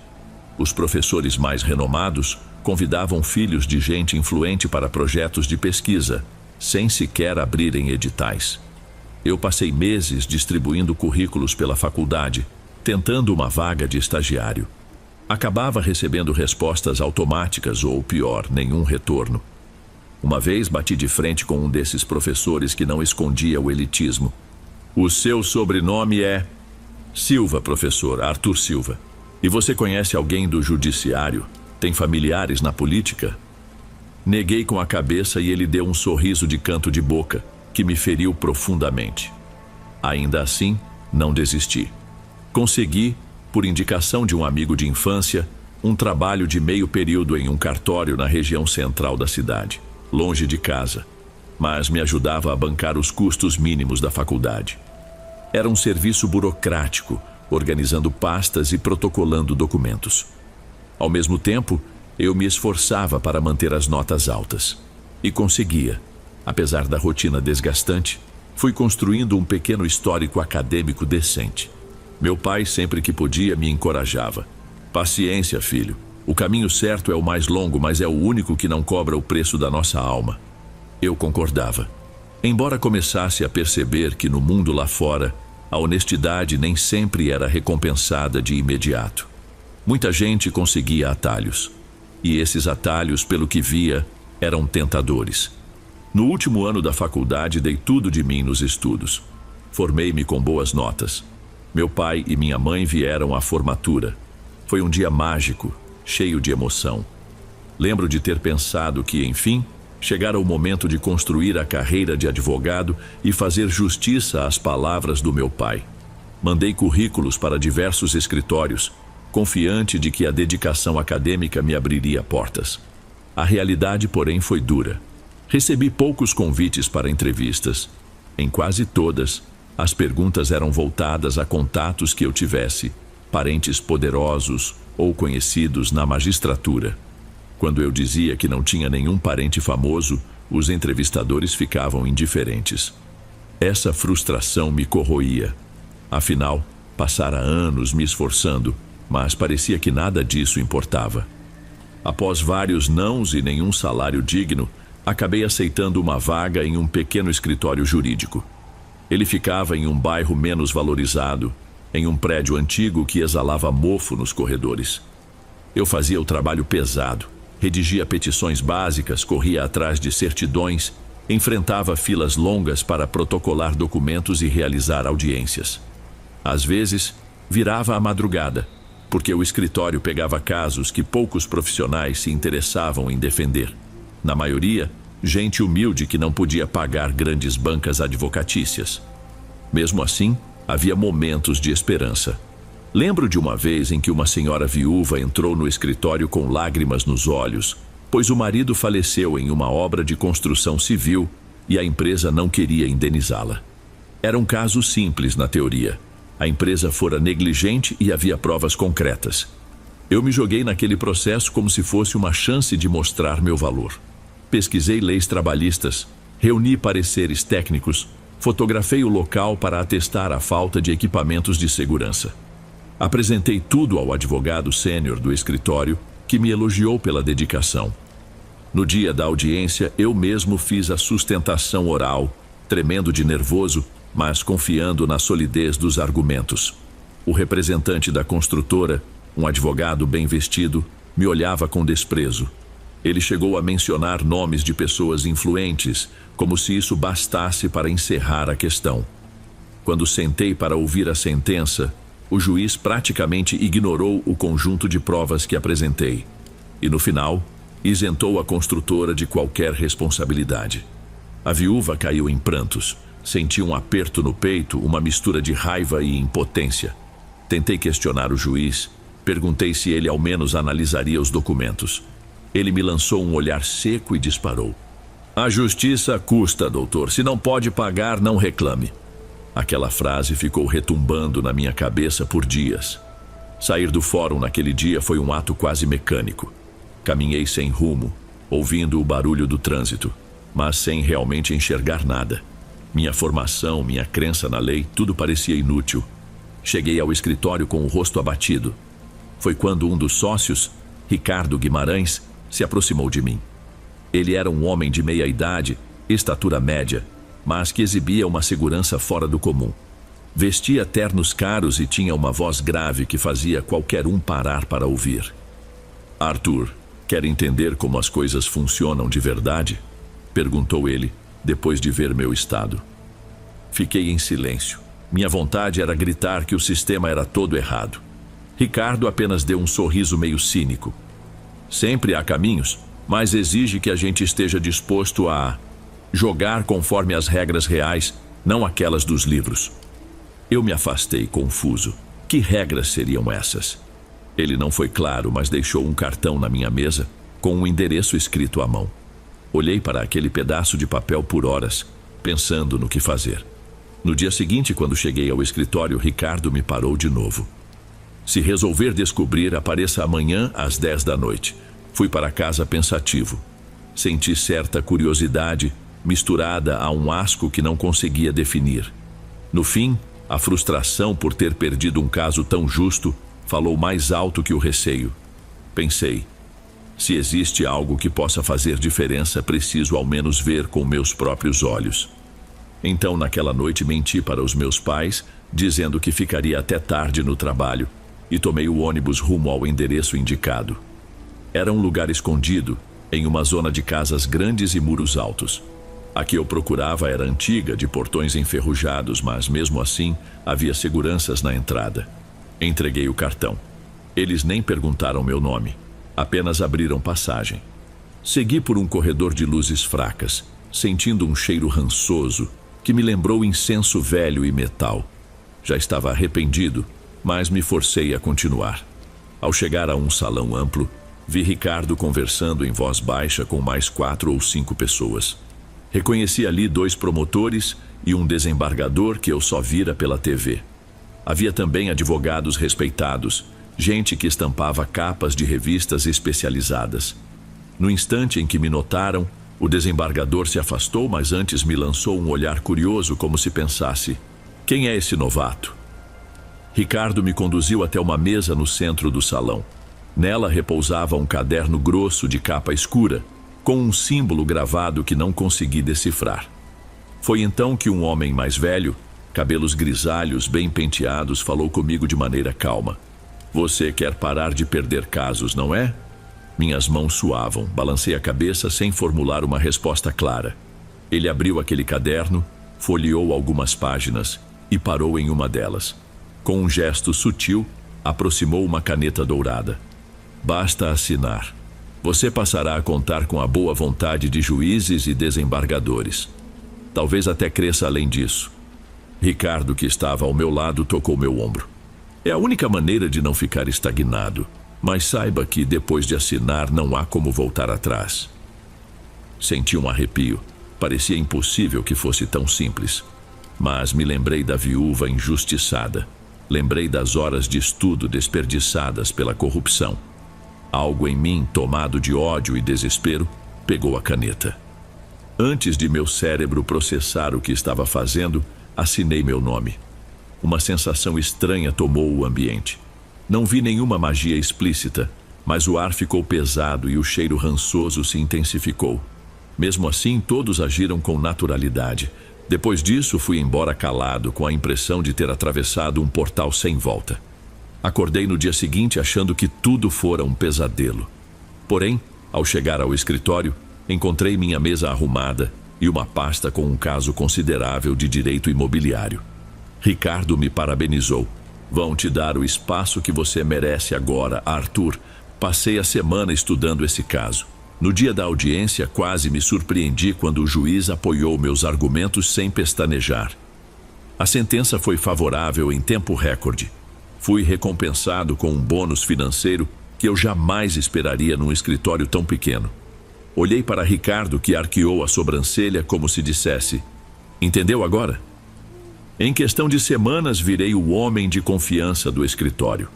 Os professores mais renomados convidavam filhos de gente influente para projetos de pesquisa, sem sequer abrirem editais. Eu passei meses distribuindo currículos pela faculdade, tentando uma vaga de estagiário. Acabava recebendo respostas automáticas ou, pior, nenhum retorno. Uma vez bati de frente com um desses professores que não escondia o elitismo. O seu sobrenome é Silva, professor, Arthur Silva. E você conhece alguém do judiciário? Tem familiares na política? Neguei com a cabeça e ele deu um sorriso de canto de boca, que me feriu profundamente. Ainda assim, não desisti. Consegui, por indicação de um amigo de infância, um trabalho de meio período em um cartório na região central da cidade, longe de casa, mas me ajudava a bancar os custos mínimos da faculdade. Era um serviço burocrático, organizando pastas e protocolando documentos. Ao mesmo tempo, Eu me esforçava para manter as notas altas. E conseguia. Apesar da rotina desgastante, fui construindo um pequeno histórico acadêmico decente. Meu pai, sempre que podia, me encorajava. Paciência, filho. O caminho certo é o mais longo, mas é o único que não cobra o preço da nossa alma. Eu concordava. Embora começasse a perceber que no mundo lá fora, a honestidade nem sempre era recompensada de imediato. Muita gente conseguia atalhos. E esses atalhos, pelo que via, eram tentadores. No último ano da faculdade, dei tudo de mim nos estudos. Formei-me com boas notas. Meu pai e minha mãe vieram à formatura. Foi um dia mágico, cheio de emoção. Lembro de ter pensado que, enfim, chegara o momento de construir a carreira de advogado e fazer justiça às palavras do meu pai. Mandei currículos para diversos escritórios, confiante de que a dedicação acadêmica me abriria portas. A realidade, porém, foi dura. Recebi poucos convites para entrevistas. Em quase todas, as perguntas eram voltadas a contatos que eu tivesse, parentes poderosos ou conhecidos na magistratura. Quando eu dizia que não tinha nenhum parente famoso, os entrevistadores ficavam indiferentes. Essa frustração me corroía. Afinal, passara anos me esforçando, mas parecia que nada disso importava. Após vários nãos e nenhum salário digno, acabei aceitando uma vaga em um pequeno escritório jurídico. Ele ficava em um bairro menos valorizado, em um prédio antigo que exalava mofo nos corredores. Eu fazia o trabalho pesado, redigia petições básicas, corria atrás de certidões, enfrentava filas longas para protocolar documentos e realizar audiências. Às vezes, virava à madrugada, porque o escritório pegava casos que poucos profissionais se interessavam em defender. Na maioria, gente humilde que não podia pagar grandes bancas advocatícias. Mesmo assim, havia momentos de esperança. Lembro de uma vez em que uma senhora viúva entrou no escritório com lágrimas nos olhos, pois o marido faleceu em uma obra de construção civil e a empresa não queria indenizá-la. Era um caso simples na teoria. A empresa fora negligente e havia provas concretas. Eu me joguei naquele processo como se fosse uma chance de mostrar meu valor. Pesquisei leis trabalhistas, reuni pareceres técnicos, fotografei o local para atestar a falta de equipamentos de segurança. Apresentei tudo ao advogado sênior do escritório, que me elogiou pela dedicação. No dia da audiência, eu mesmo fiz a sustentação oral, tremendo de nervoso, mas confiando na solidez dos argumentos. O representante da construtora, um advogado bem vestido, me olhava com desprezo. Ele chegou a mencionar nomes de pessoas influentes, como se isso bastasse para encerrar a questão. Quando sentei para ouvir a sentença, o juiz praticamente ignorou o conjunto de provas que apresentei. E no final, isentou a construtora de qualquer responsabilidade. A viúva caiu em prantos. Senti um aperto no peito, uma mistura de raiva e impotência. Tentei questionar o juiz. Perguntei se ele ao menos analisaria os documentos. Ele me lançou um olhar seco e disparou. A justiça custa, doutor. Se não pode pagar, não reclame. Aquela frase ficou retumbando na minha cabeça por dias. Sair do fórum naquele dia foi um ato quase mecânico. Caminhei sem rumo, ouvindo o barulho do trânsito, mas sem realmente enxergar nada. Minha formação, minha crença na lei, tudo parecia inútil. Cheguei ao escritório com o rosto abatido. Foi quando um dos sócios, Ricardo Guimarães, se aproximou de mim. Ele era um homem de meia idade, estatura média, mas que exibia uma segurança fora do comum. Vestia ternos caros e tinha uma voz grave que fazia qualquer um parar para ouvir. Arthur, quer entender como as coisas funcionam de verdade? Perguntou ele, depois de ver meu estado. Fiquei em silêncio. Minha vontade era gritar que o sistema era todo errado. Ricardo apenas deu um sorriso meio cínico. Sempre há caminhos, mas exige que a gente esteja disposto a jogar conforme as regras reais, não aquelas dos livros. Eu me afastei, confuso. Que regras seriam essas? Ele não foi claro, mas deixou um cartão na minha mesa, com um endereço escrito à mão. Olhei para aquele pedaço de papel por horas, pensando no que fazer. No dia seguinte, quando cheguei ao escritório, Ricardo me parou de novo. Se resolver descobrir, apareça amanhã às 10 da noite. Fui para casa pensativo. Senti certa curiosidade, misturada a um asco que não conseguia definir. No fim, a frustração por ter perdido um caso tão justo falou mais alto que o receio. Pensei, se existe algo que possa fazer diferença, preciso ao menos ver com meus próprios olhos. Então, naquela noite, menti para os meus pais, dizendo que ficaria até tarde no trabalho, e tomei o ônibus rumo ao endereço indicado. Era um lugar escondido, em uma zona de casas grandes e muros altos. A que eu procurava era antiga, de portões enferrujados, mas mesmo assim havia seguranças na entrada. Entreguei o cartão. Eles nem perguntaram meu nome, apenas abriram passagem. Segui por um corredor de luzes fracas, sentindo um cheiro rançoso que me lembrou incenso velho e metal. Já estava arrependido, mas me forcei a continuar. Ao chegar a um salão amplo, vi Ricardo conversando em voz baixa com mais 4 ou 5 pessoas. Reconheci ali 2 promotores e um desembargador que eu só vira pela TV. Havia também advogados respeitados, gente que estampava capas de revistas especializadas. No instante em que me notaram, o desembargador se afastou, mas antes me lançou um olhar curioso, como se pensasse: quem é esse novato? Ricardo me conduziu até uma mesa no centro do salão. Nela repousava um caderno grosso de capa escura, com um símbolo gravado que não consegui decifrar. Foi então que um homem mais velho, cabelos grisalhos bem penteados, falou comigo de maneira calma. Você quer parar de perder casos, não é? Minhas mãos suavam, balancei a cabeça sem formular uma resposta clara. Ele abriu aquele caderno, folheou algumas páginas e parou em uma delas. Com um gesto sutil, aproximou uma caneta dourada. Basta assinar. Você passará a contar com a boa vontade de juízes e desembargadores. Talvez até cresça além disso. Ricardo, que estava ao meu lado, tocou meu ombro. É a única maneira de não ficar estagnado, mas saiba que depois de assinar não há como voltar atrás. Senti um arrepio. Parecia impossível que fosse tão simples. Mas me lembrei da viúva injustiçada. Lembrei das horas de estudo desperdiçadas pela corrupção. Algo em mim, tomado de ódio e desespero, pegou a caneta. Antes de meu cérebro processar o que estava fazendo, assinei meu nome. Uma sensação estranha tomou o ambiente. Não vi nenhuma magia explícita, mas o ar ficou pesado e o cheiro rançoso se intensificou. Mesmo assim, todos agiram com naturalidade. Depois disso, fui embora calado, com a impressão de ter atravessado um portal sem volta. Acordei no dia seguinte achando que tudo fora um pesadelo. Porém, ao chegar ao escritório, encontrei minha mesa arrumada e uma pasta com um caso considerável de direito imobiliário. Ricardo me parabenizou. Vão te dar o espaço que você merece agora, Arthur. Passei a semana estudando esse caso. No dia da audiência, quase me surpreendi quando o juiz apoiou meus argumentos sem pestanejar. A sentença foi favorável em tempo recorde. Fui recompensado com um bônus financeiro que eu jamais esperaria num escritório tão pequeno. Olhei para Ricardo, que arqueou a sobrancelha como se dissesse: entendeu agora? Em questão de semanas, virei o homem de confiança do escritório.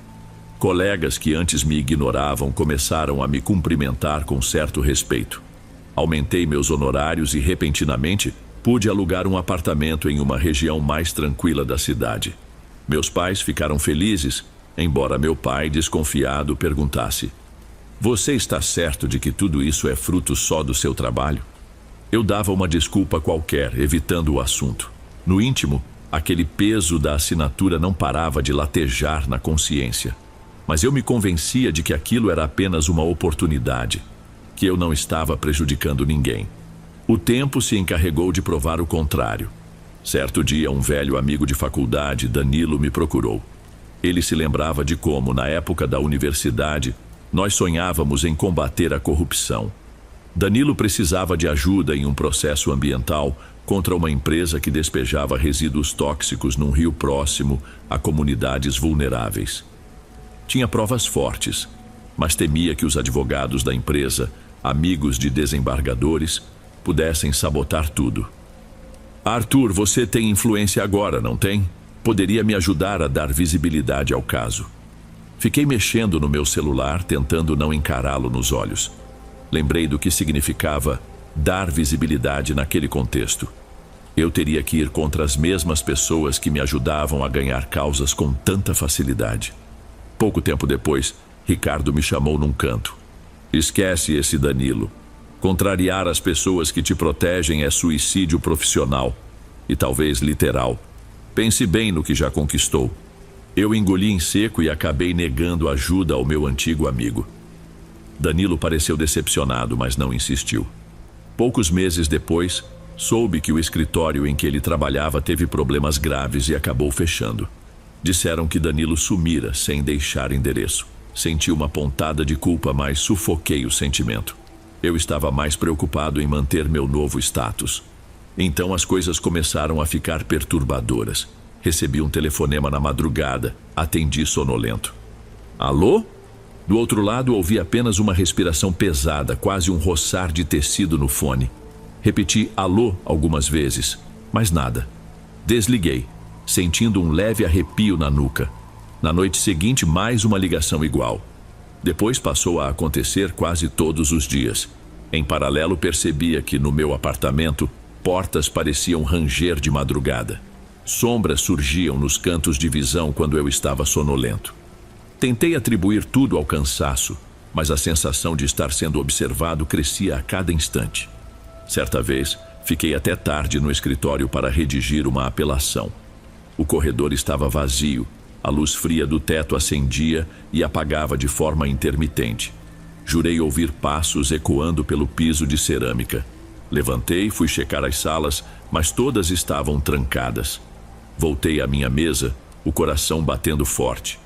Colegas que antes me ignoravam começaram a me cumprimentar com certo respeito. Aumentei meus honorários e, repentinamente, pude alugar um apartamento em uma região mais tranquila da cidade. Meus pais ficaram felizes, embora meu pai, desconfiado, perguntasse: você está certo de que tudo isso é fruto só do seu trabalho? Eu dava uma desculpa qualquer, evitando o assunto. No íntimo, aquele peso da assinatura não parava de latejar na consciência. Mas eu me convencia de que aquilo era apenas uma oportunidade, que eu não estava prejudicando ninguém. O tempo se encarregou de provar o contrário. Certo dia, um velho amigo de faculdade, Danilo, me procurou. Ele se lembrava de como, na época da universidade, nós sonhávamos em combater a corrupção. Danilo precisava de ajuda em um processo ambiental contra uma empresa que despejava resíduos tóxicos num rio próximo a comunidades vulneráveis. Tinha provas fortes, mas temia que os advogados da empresa, amigos de desembargadores, pudessem sabotar tudo. Arthur, você tem influência agora, não tem? Poderia me ajudar a dar visibilidade ao caso. Fiquei mexendo no meu celular, tentando não encará-lo nos olhos. Lembrei do que significava dar visibilidade naquele contexto. Eu teria que ir contra as mesmas pessoas que me ajudavam a ganhar causas com tanta facilidade. Pouco tempo depois, Ricardo me chamou num canto. Esquece esse Danilo. Contrariar as pessoas que te protegem é suicídio profissional e talvez literal. Pense bem no que já conquistou. Eu engoli em seco e acabei negando ajuda ao meu antigo amigo. Danilo pareceu decepcionado, mas não insistiu. Poucos meses depois, soube que o escritório em que ele trabalhava teve problemas graves e acabou fechando. Disseram que Danilo sumira sem deixar endereço. Senti uma pontada de culpa, mas sufoquei o sentimento. Eu estava mais preocupado em manter meu novo status. Então as coisas começaram a ficar perturbadoras. Recebi um telefonema na madrugada. Atendi sonolento. Alô? Do outro lado, ouvi apenas uma respiração pesada, quase um roçar de tecido no fone. Repeti alô algumas vezes, mas nada. Desliguei, sentindo um leve arrepio na nuca. Na noite seguinte, mais uma ligação igual. Depois passou a acontecer quase todos os dias. Em paralelo, percebia que no meu apartamento, portas pareciam ranger de madrugada. Sombras surgiam nos cantos de visão quando eu estava sonolento. Tentei atribuir tudo ao cansaço, mas a sensação de estar sendo observado crescia a cada instante. Certa vez, fiquei até tarde no escritório para redigir uma apelação. O corredor estava vazio, a luz fria do teto acendia e apagava de forma intermitente. Jurei ouvir passos ecoando pelo piso de cerâmica. Levantei, fui checar as salas, mas todas estavam trancadas. Voltei à minha mesa, o coração batendo forte.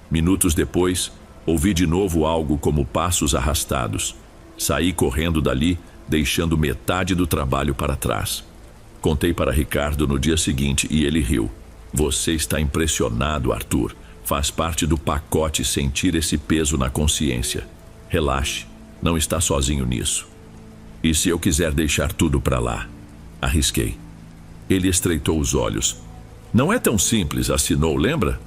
Minutos depois, ouvi de novo algo como passos arrastados. Saí correndo dali, deixando metade do trabalho para trás. Contei para Ricardo no dia seguinte e ele riu. Você está impressionado, Arthur. Faz parte do pacote sentir esse peso na consciência. Relaxe, não está sozinho nisso. E se eu quiser deixar tudo para lá? Arrisquei. Ele estreitou os olhos. Não é tão simples, assinou, lembra?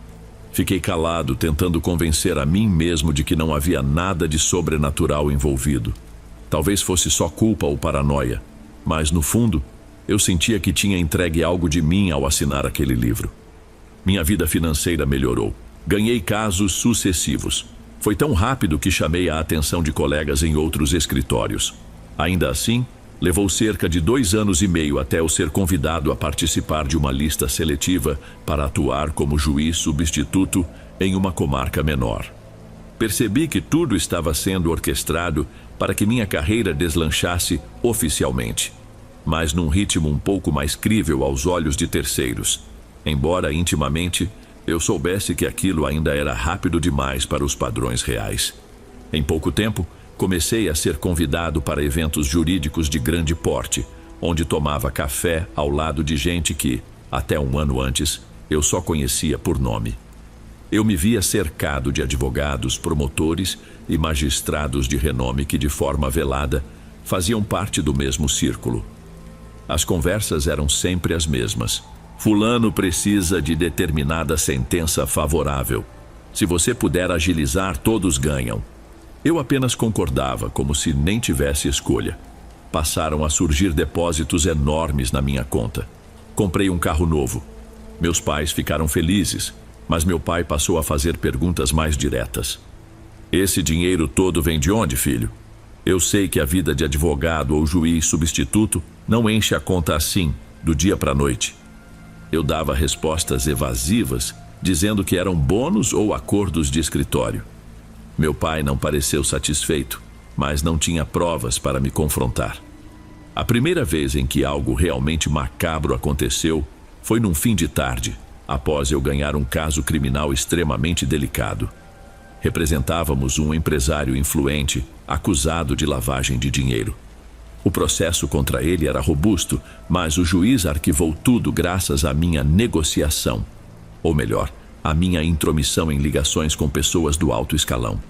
Fiquei calado, tentando convencer a mim mesmo de que não havia nada de sobrenatural envolvido. Talvez fosse só culpa ou paranoia, mas no fundo, eu sentia que tinha entregue algo de mim ao assinar aquele livro. Minha vida financeira melhorou. Ganhei casos sucessivos. Foi tão rápido que chamei a atenção de colegas em outros escritórios. Ainda assim, levou cerca de 2 anos e meio até eu ser convidado a participar de uma lista seletiva para atuar como juiz substituto em uma comarca menor. Percebi que tudo estava sendo orquestrado para que minha carreira deslanchasse oficialmente, mas num ritmo um pouco mais crível aos olhos de terceiros. Embora intimamente eu soubesse que aquilo ainda era rápido demais para os padrões reais. Em pouco tempo, comecei a ser convidado para eventos jurídicos de grande porte, onde tomava café ao lado de gente que, até um ano antes, eu só conhecia por nome. Eu me via cercado de advogados, promotores e magistrados de renome que, de forma velada, faziam parte do mesmo círculo. As conversas eram sempre as mesmas. Fulano precisa de determinada sentença favorável. Se você puder agilizar, todos ganham. Eu apenas concordava, como se nem tivesse escolha. Passaram a surgir depósitos enormes na minha conta. Comprei um carro novo. Meus pais ficaram felizes, mas meu pai passou a fazer perguntas mais diretas. Esse dinheiro todo vem de onde, filho? Eu sei que a vida de advogado ou juiz substituto não enche a conta assim, do dia para a noite. Eu dava respostas evasivas, dizendo que eram bônus ou acordos de escritório. Meu pai não pareceu satisfeito, mas não tinha provas para me confrontar. A primeira vez em que algo realmente macabro aconteceu foi num fim de tarde, após eu ganhar um caso criminal extremamente delicado. Representávamos um empresário influente, acusado de lavagem de dinheiro. O processo contra ele era robusto, mas o juiz arquivou tudo graças à minha negociação. Ou melhor, à minha intromissão em ligações com pessoas do alto escalão.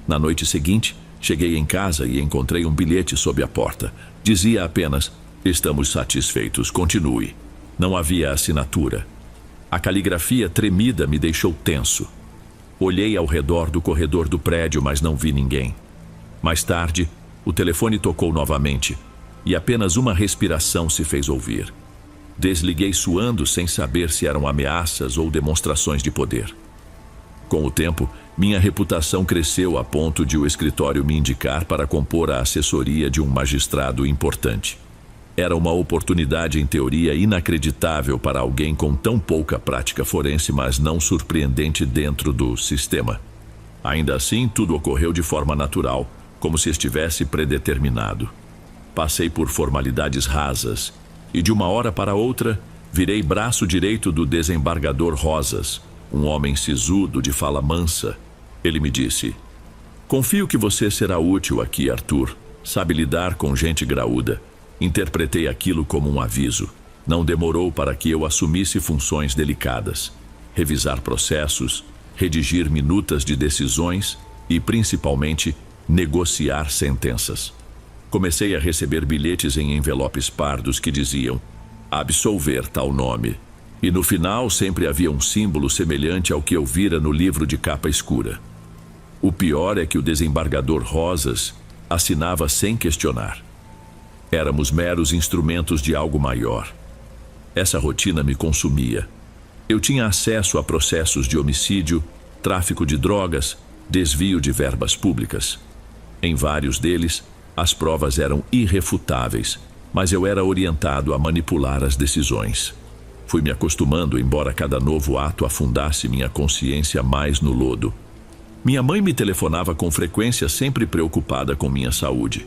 Na noite seguinte, cheguei em casa e encontrei um bilhete sob a porta. Dizia apenas: "Estamos satisfeitos, continue." Não havia assinatura. A caligrafia tremida me deixou tenso. Olhei ao redor do corredor do prédio, mas não vi ninguém. Mais tarde, o telefone tocou novamente e apenas uma respiração se fez ouvir. Desliguei suando sem saber se eram ameaças ou demonstrações de poder. Com o tempo, minha reputação cresceu a ponto de o escritório me indicar para compor a assessoria de um magistrado importante. Era uma oportunidade, em teoria, inacreditável para alguém com tão pouca prática forense, mas não surpreendente dentro do sistema. Ainda assim, tudo ocorreu de forma natural, como se estivesse predeterminado. Passei por formalidades rasas e, de uma hora para outra, virei braço direito do desembargador Rosas, um homem sisudo de fala mansa. Ele me disse: "Confio que você será útil aqui, Arthur. Sabe lidar com gente graúda." Interpretei aquilo como um aviso. Não demorou para que eu assumisse funções delicadas: revisar processos, redigir minutas de decisões e, principalmente, negociar sentenças. Comecei a receber bilhetes em envelopes pardos que diziam "absolver tal nome", e no final sempre havia um símbolo semelhante ao que eu vira no livro de capa escura. O pior é que o desembargador Rosas assinava sem questionar. Éramos meros instrumentos de algo maior. Essa rotina me consumia. Eu tinha acesso a processos de homicídio, tráfico de drogas, desvio de verbas públicas. Em vários deles, as provas eram irrefutáveis, mas eu era orientado a manipular as decisões. Fui me acostumando, embora cada novo ato afundasse minha consciência mais no lodo. Minha mãe me telefonava com frequência, sempre preocupada com minha saúde.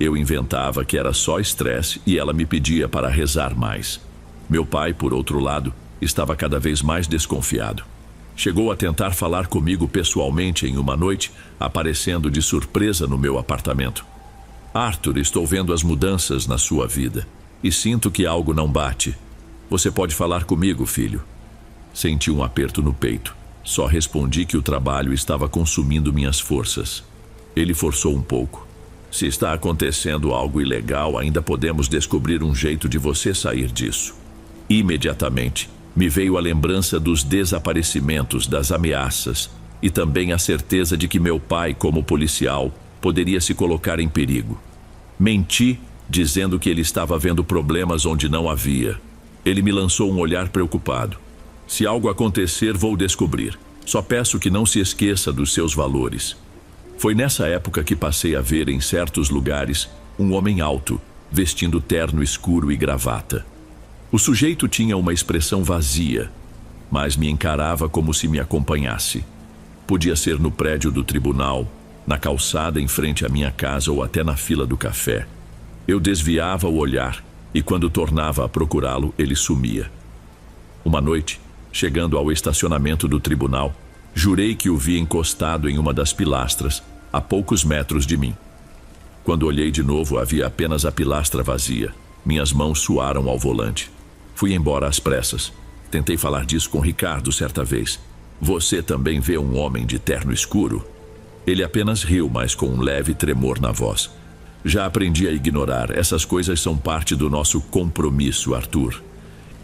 Eu inventava que era só estresse e ela me pedia para rezar mais. Meu pai, por outro lado, estava cada vez mais desconfiado. Chegou a tentar falar comigo pessoalmente em uma noite, aparecendo de surpresa no meu apartamento. "Arthur, estou vendo as mudanças na sua vida e sinto que algo não bate. Você pode falar comigo, filho?" Senti um aperto no peito. Só respondi que o trabalho estava consumindo minhas forças. Ele forçou um pouco. "Se está acontecendo algo ilegal, ainda podemos descobrir um jeito de você sair disso." Imediatamente, me veio a lembrança dos desaparecimentos, das ameaças e também a certeza de que meu pai, como policial, poderia se colocar em perigo. Menti, dizendo que ele estava vendo problemas onde não havia. Ele me lançou um olhar preocupado. "Se algo acontecer, vou descobrir. Só peço que não se esqueça dos seus valores." Foi nessa época que passei a ver em certos lugares um homem alto, vestindo terno escuro e gravata. O sujeito tinha uma expressão vazia, mas me encarava como se me acompanhasse. Podia ser no prédio do tribunal, na calçada em frente à minha casa ou até na fila do café. Eu desviava o olhar e, quando tornava a procurá-lo, ele sumia. Uma noite, chegando ao estacionamento do tribunal, jurei que o vi encostado em uma das pilastras, a poucos metros de mim. Quando olhei de novo, havia apenas a pilastra vazia. Minhas mãos suaram ao volante. Fui embora às pressas. Tentei falar disso com Ricardo certa vez. "Você também vê um homem de terno escuro?" Ele apenas riu, mas com um leve tremor na voz. "Já aprendi a ignorar. Essas coisas são parte do nosso compromisso, Arthur."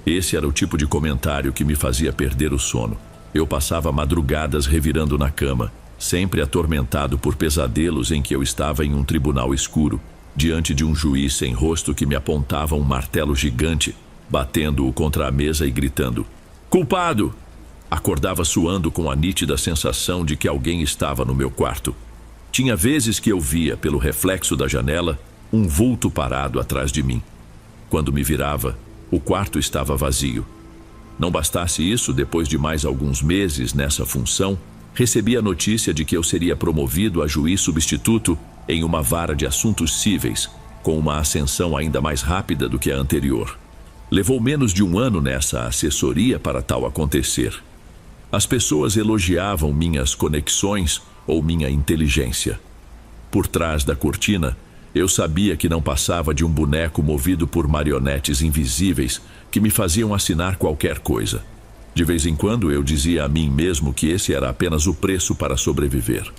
Esse era o tipo de comentário que me fazia perder o sono. Eu passava madrugadas revirando na cama, sempre atormentado por pesadelos em que eu estava em um tribunal escuro, diante de um juiz sem rosto que me apontava um martelo gigante, batendo-o contra a mesa e gritando: "Culpado!" Acordava suando com a nítida sensação de que alguém estava no meu quarto. Tinha vezes que eu via, pelo reflexo da janela, um vulto parado atrás de mim. Quando me virava, o quarto estava vazio. Não bastasse isso, depois de mais alguns meses nessa função, recebi a notícia de que eu seria promovido a juiz substituto em uma vara de assuntos cíveis, com uma ascensão ainda mais rápida do que a anterior. Levou menos de um ano nessa assessoria para tal acontecer. As pessoas elogiavam minhas conexões ou minha inteligência. Por trás da cortina, eu sabia que não passava de um boneco movido por marionetes invisíveis que me faziam assinar qualquer coisa. De vez em quando eu dizia a mim mesmo que esse era apenas o preço para sobreviver.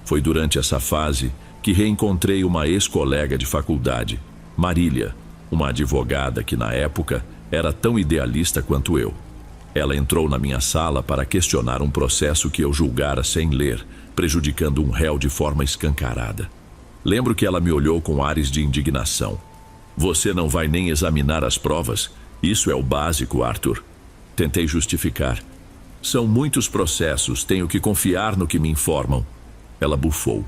Foi durante essa fase que reencontrei uma ex-colega de faculdade, Marília, uma advogada que na época era tão idealista quanto eu. Ela entrou na minha sala para questionar um processo que eu julgara sem ler, prejudicando um réu de forma escancarada. Lembro que ela me olhou com ares de indignação. Você não vai nem examinar as provas? Isso é o básico, Arthur. Tentei justificar. São muitos processos, tenho que confiar no que me informam. Ela bufou.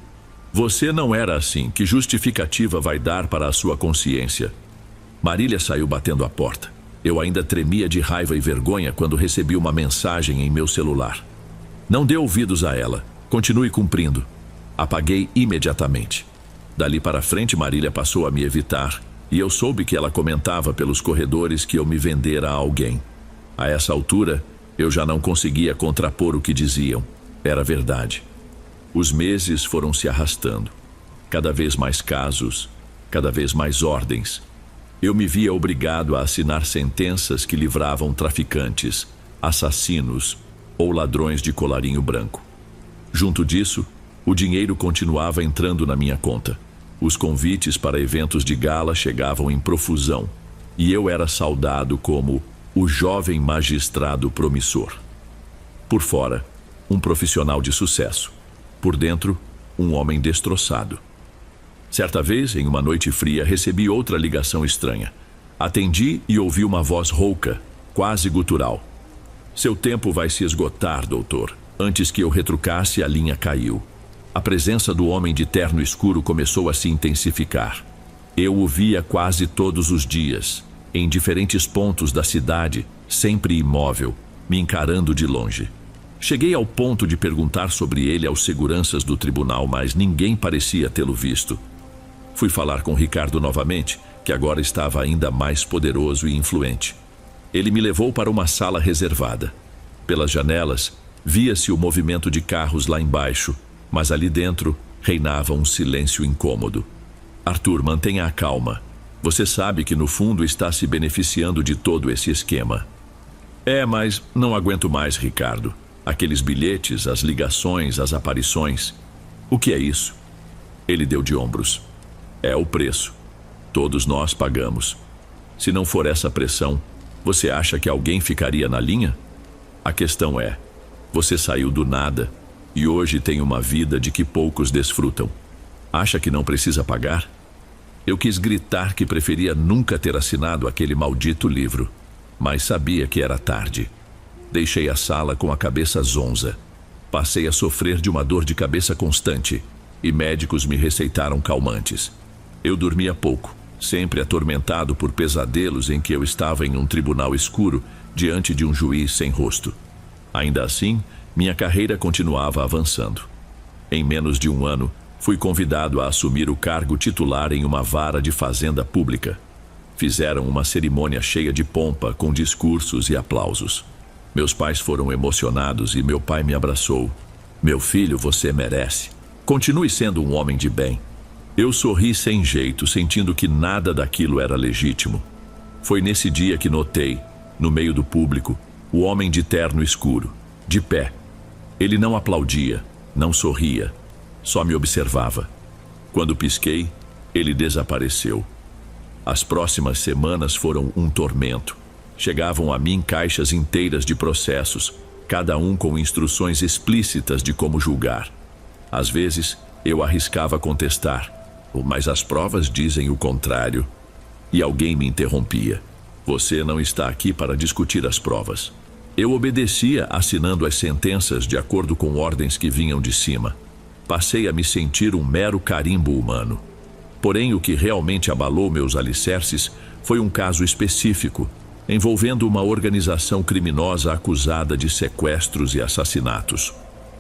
Você não era assim, que justificativa vai dar para a sua consciência? Marília saiu batendo a porta. Eu ainda tremia de raiva e vergonha quando recebi uma mensagem em meu celular. Não dê ouvidos a ela. Continue cumprindo. Apaguei imediatamente. Dali para frente, Marília passou a me evitar, e eu soube que ela comentava pelos corredores que eu me vendera a alguém. A essa altura, eu já não conseguia contrapor o que diziam. Era verdade. Os meses foram se arrastando. Cada vez mais casos, cada vez mais ordens. Eu me via obrigado a assinar sentenças que livravam traficantes, assassinos ou ladrões de colarinho branco. Junto disso, o dinheiro continuava entrando na minha conta. Os convites para eventos de gala chegavam em profusão, e eu era saudado como o jovem magistrado promissor. Por fora, um profissional de sucesso. Por dentro, um homem destroçado. Certa vez, em uma noite fria, recebi outra ligação estranha. Atendi e ouvi uma voz rouca, quase gutural. Seu tempo vai se esgotar, doutor. Antes que eu retrucasse, a linha caiu. A presença do homem de terno escuro começou a se intensificar. Eu o via quase todos os dias, em diferentes pontos da cidade, sempre imóvel, me encarando de longe. Cheguei ao ponto de perguntar sobre ele aos seguranças do tribunal, mas ninguém parecia tê-lo visto. Fui falar com Ricardo novamente, que agora estava ainda mais poderoso e influente. Ele me levou para uma sala reservada. Pelas janelas, via-se o movimento de carros lá embaixo, mas ali dentro reinava um silêncio incômodo. Arthur, mantenha a calma. Você sabe que no fundo está se beneficiando de todo esse esquema. Mas não aguento mais, Ricardo. Aqueles bilhetes, as ligações, as aparições. O que é isso? Ele deu de ombros. É o preço. Todos nós pagamos. Se não for essa pressão, você acha que alguém ficaria na linha? A questão é, você saiu do nada e hoje tem uma vida de que poucos desfrutam. Acha que não precisa pagar? Eu quis gritar que preferia nunca ter assinado aquele maldito livro, mas sabia que era tarde. Deixei a sala com a cabeça zonza. Passei a sofrer de uma dor de cabeça constante e médicos me receitaram calmantes. Eu dormia pouco, sempre atormentado por pesadelos em que eu estava em um tribunal escuro diante de um juiz sem rosto. Ainda assim, minha carreira continuava avançando. Em menos de um ano, fui convidado a assumir o cargo titular em uma vara de fazenda pública. Fizeram uma cerimônia cheia de pompa, com discursos e aplausos. Meus pais foram emocionados e meu pai me abraçou. Meu filho, você merece. Continue sendo um homem de bem. Eu sorri sem jeito, sentindo que nada daquilo era legítimo. Foi nesse dia que notei, no meio do público, o homem de terno escuro, de pé. Ele não aplaudia, não sorria, só me observava. Quando pisquei, ele desapareceu. As próximas semanas foram um tormento. Chegavam a mim caixas inteiras de processos, cada um com instruções explícitas de como julgar. Às vezes, eu arriscava contestar, mas as provas dizem o contrário. E alguém me interrompia. Você não está aqui para discutir as provas. Eu obedecia, assinando as sentenças de acordo com ordens que vinham de cima. Passei a me sentir um mero carimbo humano. Porém, o que realmente abalou meus alicerces foi um caso específico, envolvendo uma organização criminosa acusada de sequestros e assassinatos.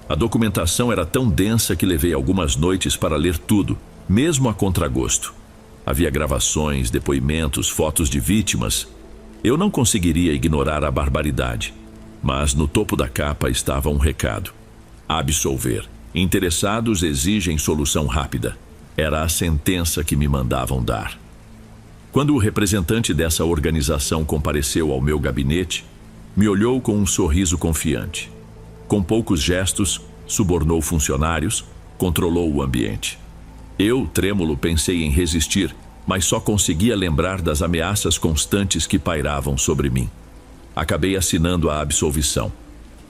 A documentação era tão densa que levei algumas noites para ler tudo, mesmo a contragosto. Havia gravações, depoimentos, fotos de vítimas. Eu não conseguiria ignorar a barbaridade, mas no topo da capa estava um recado: absolver. Interessados exigem solução rápida. Era a sentença que me mandavam dar. Quando o representante dessa organização compareceu ao meu gabinete, me olhou com um sorriso confiante. Com poucos gestos, subornou funcionários, controlou o ambiente. Eu, trêmulo, pensei em resistir, mas só conseguia lembrar das ameaças constantes que pairavam sobre mim. Acabei assinando a absolvição.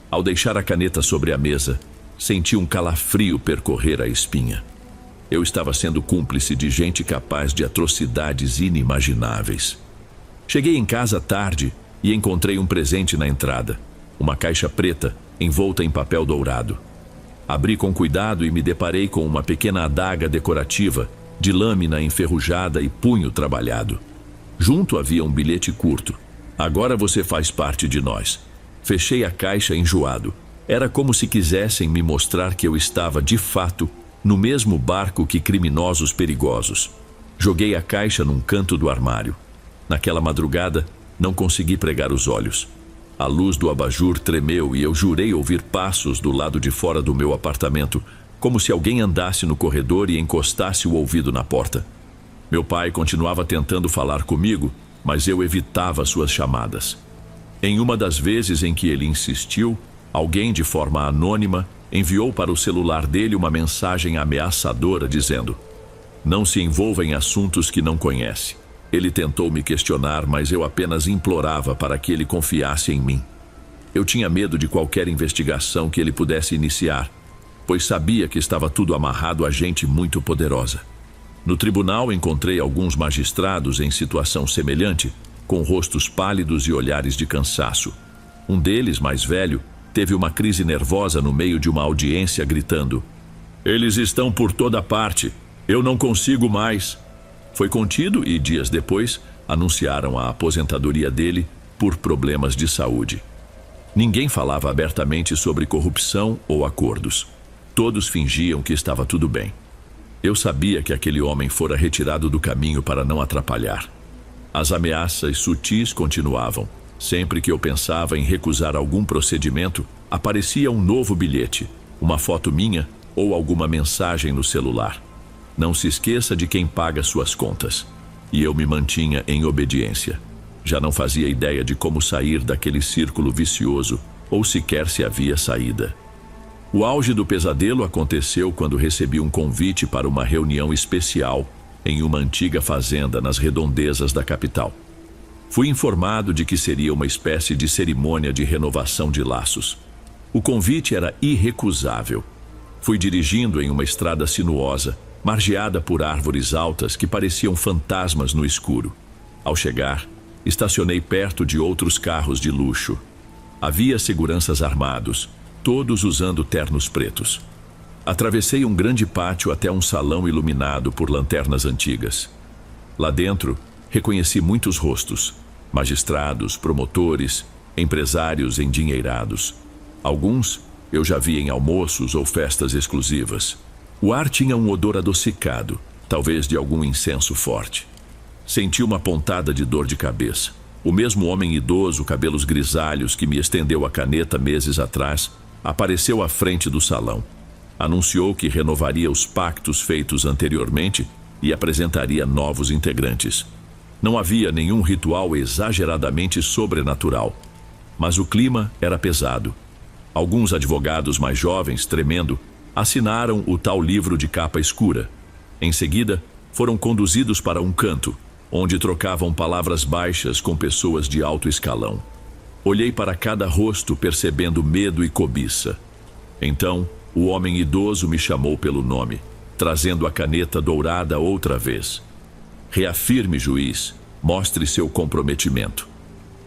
Ao deixar a caneta sobre a mesa, senti um calafrio percorrer a espinha. Eu estava sendo cúmplice de gente capaz de atrocidades inimagináveis. Cheguei em casa tarde e encontrei um presente na entrada, uma caixa preta envolta em papel dourado. Abri com cuidado e me deparei com uma pequena adaga decorativa de lâmina enferrujada e punho trabalhado. Junto havia um bilhete curto. Agora você faz parte de nós. Fechei a caixa enjoado. Era como se quisessem me mostrar que eu estava, de fato, no mesmo barco que criminosos perigosos. Joguei a caixa num canto do armário. Naquela madrugada, não consegui pregar os olhos. A luz do abajur tremeu e eu jurei ouvir passos do lado de fora do meu apartamento, como se alguém andasse no corredor e encostasse o ouvido na porta. Meu pai continuava tentando falar comigo, mas eu evitava suas chamadas. Em uma das vezes em que ele insistiu, alguém de forma anônima enviou para o celular dele uma mensagem ameaçadora dizendo: "Não se envolva em assuntos que não conhece." Ele tentou me questionar, mas eu apenas implorava para que ele confiasse em mim. Eu tinha medo de qualquer investigação que ele pudesse iniciar, pois sabia que estava tudo amarrado a gente muito poderosa. No tribunal encontrei alguns magistrados em situação semelhante, com rostos pálidos e olhares de cansaço. Um deles, mais velho, teve uma crise nervosa no meio de uma audiência, gritando: "Eles estão por toda parte. Eu não consigo mais." Foi contido e, dias depois, anunciaram a aposentadoria dele por problemas de saúde. Ninguém falava abertamente sobre corrupção ou acordos. Todos fingiam que estava tudo bem. Eu sabia que aquele homem fora retirado do caminho para não atrapalhar. As ameaças sutis continuavam. Sempre que eu pensava em recusar algum procedimento, aparecia um novo bilhete, uma foto minha ou alguma mensagem no celular. Não se esqueça de quem paga suas contas. E eu me mantinha em obediência. Já não fazia ideia de como sair daquele círculo vicioso, ou sequer se havia saída. O auge do pesadelo aconteceu quando recebi um convite para uma reunião especial em uma antiga fazenda nas redondezas da capital. Fui informado de que seria uma espécie de cerimônia de renovação de laços. O convite era irrecusável. Fui dirigindo em uma estrada sinuosa, margeada por árvores altas que pareciam fantasmas no escuro. Ao chegar, estacionei perto de outros carros de luxo. Havia seguranças armados, todos usando ternos pretos. Atravessei um grande pátio até um salão iluminado por lanternas antigas. Lá dentro, reconheci muitos rostos: magistrados, promotores, empresários endinheirados. Alguns eu já vi em almoços ou festas exclusivas. O ar tinha um odor adocicado, talvez de algum incenso forte. Senti uma pontada de dor de cabeça. O mesmo homem idoso, cabelos grisalhos, que me estendeu a caneta meses atrás, apareceu à frente do salão. Anunciou que renovaria os pactos feitos anteriormente e apresentaria novos integrantes. Não havia nenhum ritual exageradamente sobrenatural, mas o clima era pesado. Alguns advogados mais jovens, tremendo, assinaram o tal livro de capa escura. Em seguida, foram conduzidos para um canto, onde trocavam palavras baixas com pessoas de alto escalão. Olhei para cada rosto, percebendo medo e cobiça. Então, o homem idoso me chamou pelo nome, trazendo a caneta dourada outra vez. "Reafirme, juiz, mostre seu comprometimento."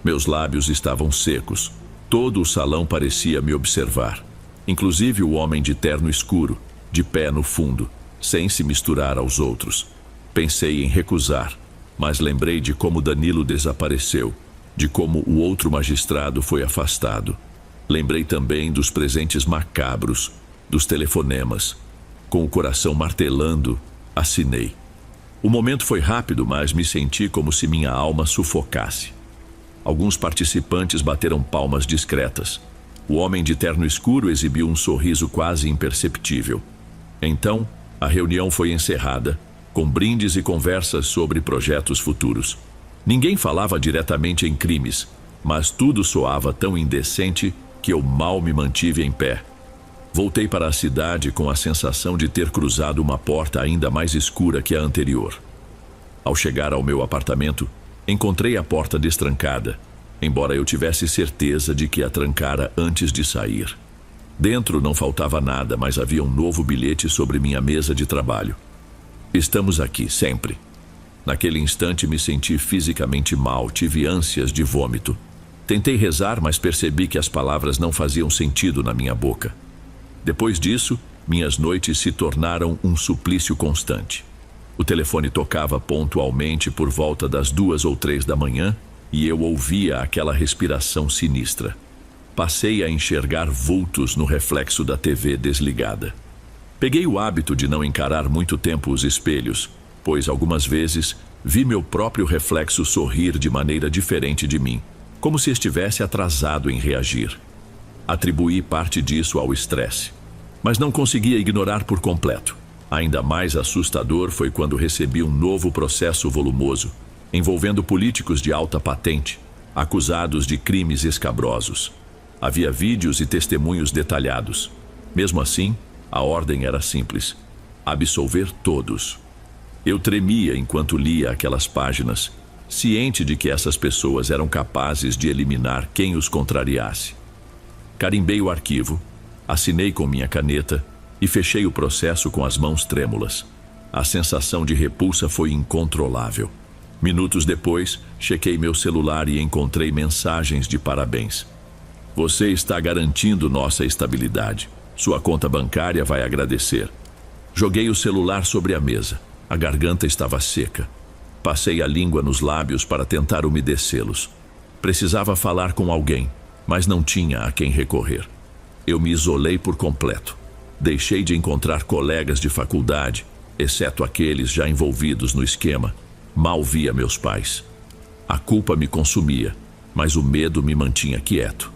Meus lábios estavam secos. Todo o salão parecia me observar. Inclusive o homem de terno escuro, de pé no fundo, sem se misturar aos outros. Pensei em recusar, mas lembrei de como Danilo desapareceu, de como o outro magistrado foi afastado. Lembrei também dos presentes macabros, dos telefonemas. Com o coração martelando, assinei. O momento foi rápido, mas me senti como se minha alma sufocasse. Alguns participantes bateram palmas discretas. O homem de terno escuro exibiu um sorriso quase imperceptível. Então, a reunião foi encerrada, com brindes e conversas sobre projetos futuros. Ninguém falava diretamente em crimes, mas tudo soava tão indecente que eu mal me mantive em pé. Voltei para a cidade com a sensação de ter cruzado uma porta ainda mais escura que a anterior. Ao chegar ao meu apartamento, encontrei a porta destrancada. embora eu tivesse certeza de que a trancara antes de sair. Dentro não faltava nada, mas havia um novo bilhete sobre minha mesa de trabalho. Estamos aqui, sempre. Naquele instante me senti fisicamente mal, tive ânsias de vômito. Tentei rezar, mas percebi que as palavras não faziam sentido na minha boca. Depois disso, minhas noites se tornaram um suplício constante. O telefone tocava pontualmente por volta das 2 ou 3 da manhã e eu ouvia aquela respiração sinistra. Passei a enxergar vultos no reflexo da TV desligada. Peguei o hábito de não encarar muito tempo os espelhos, pois algumas vezes vi meu próprio reflexo sorrir de maneira diferente de mim, como se estivesse atrasado em reagir. Atribuí parte disso ao estresse, mas não conseguia ignorar por completo. Ainda mais assustador foi quando recebi um novo processo volumoso, envolvendo políticos de alta patente, acusados de crimes escabrosos. Havia vídeos e testemunhos detalhados. Mesmo assim, a ordem era simples: absolver todos. Eu tremia enquanto lia aquelas páginas, ciente de que essas pessoas eram capazes de eliminar quem os contrariasse. Carimbei o arquivo, assinei com minha caneta e fechei o processo com as mãos trêmulas. A sensação de repulsa foi incontrolável. Minutos depois, chequei meu celular e encontrei mensagens de parabéns. Você está garantindo nossa estabilidade. Sua conta bancária vai agradecer. Joguei o celular sobre a mesa. A garganta estava seca. Passei a língua nos lábios para tentar umedecê-los. Precisava falar com alguém, mas não tinha a quem recorrer. Eu me isolei por completo. Deixei de encontrar colegas de faculdade, exceto aqueles já envolvidos no esquema. Mal via meus pais. A culpa me consumia, mas o medo me mantinha quieto.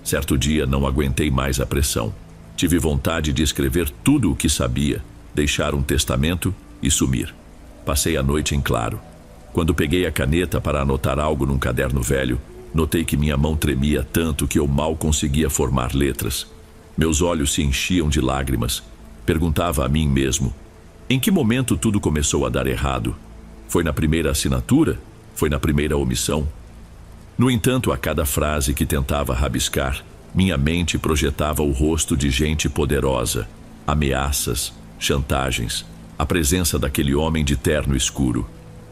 Certo dia não aguentei mais a pressão. Tive vontade de escrever tudo o que sabia, deixar um testamento e sumir. Passei a noite em claro. Quando peguei a caneta para anotar algo num caderno velho, notei que minha mão tremia tanto que eu mal conseguia formar letras. Meus olhos se enchiam de lágrimas. Perguntava a mim mesmo: em que momento tudo começou a dar errado? Foi na primeira assinatura? Foi na primeira omissão? No entanto, a cada frase que tentava rabiscar, minha mente projetava o rosto de gente poderosa, ameaças, chantagens, a presença daquele homem de terno escuro.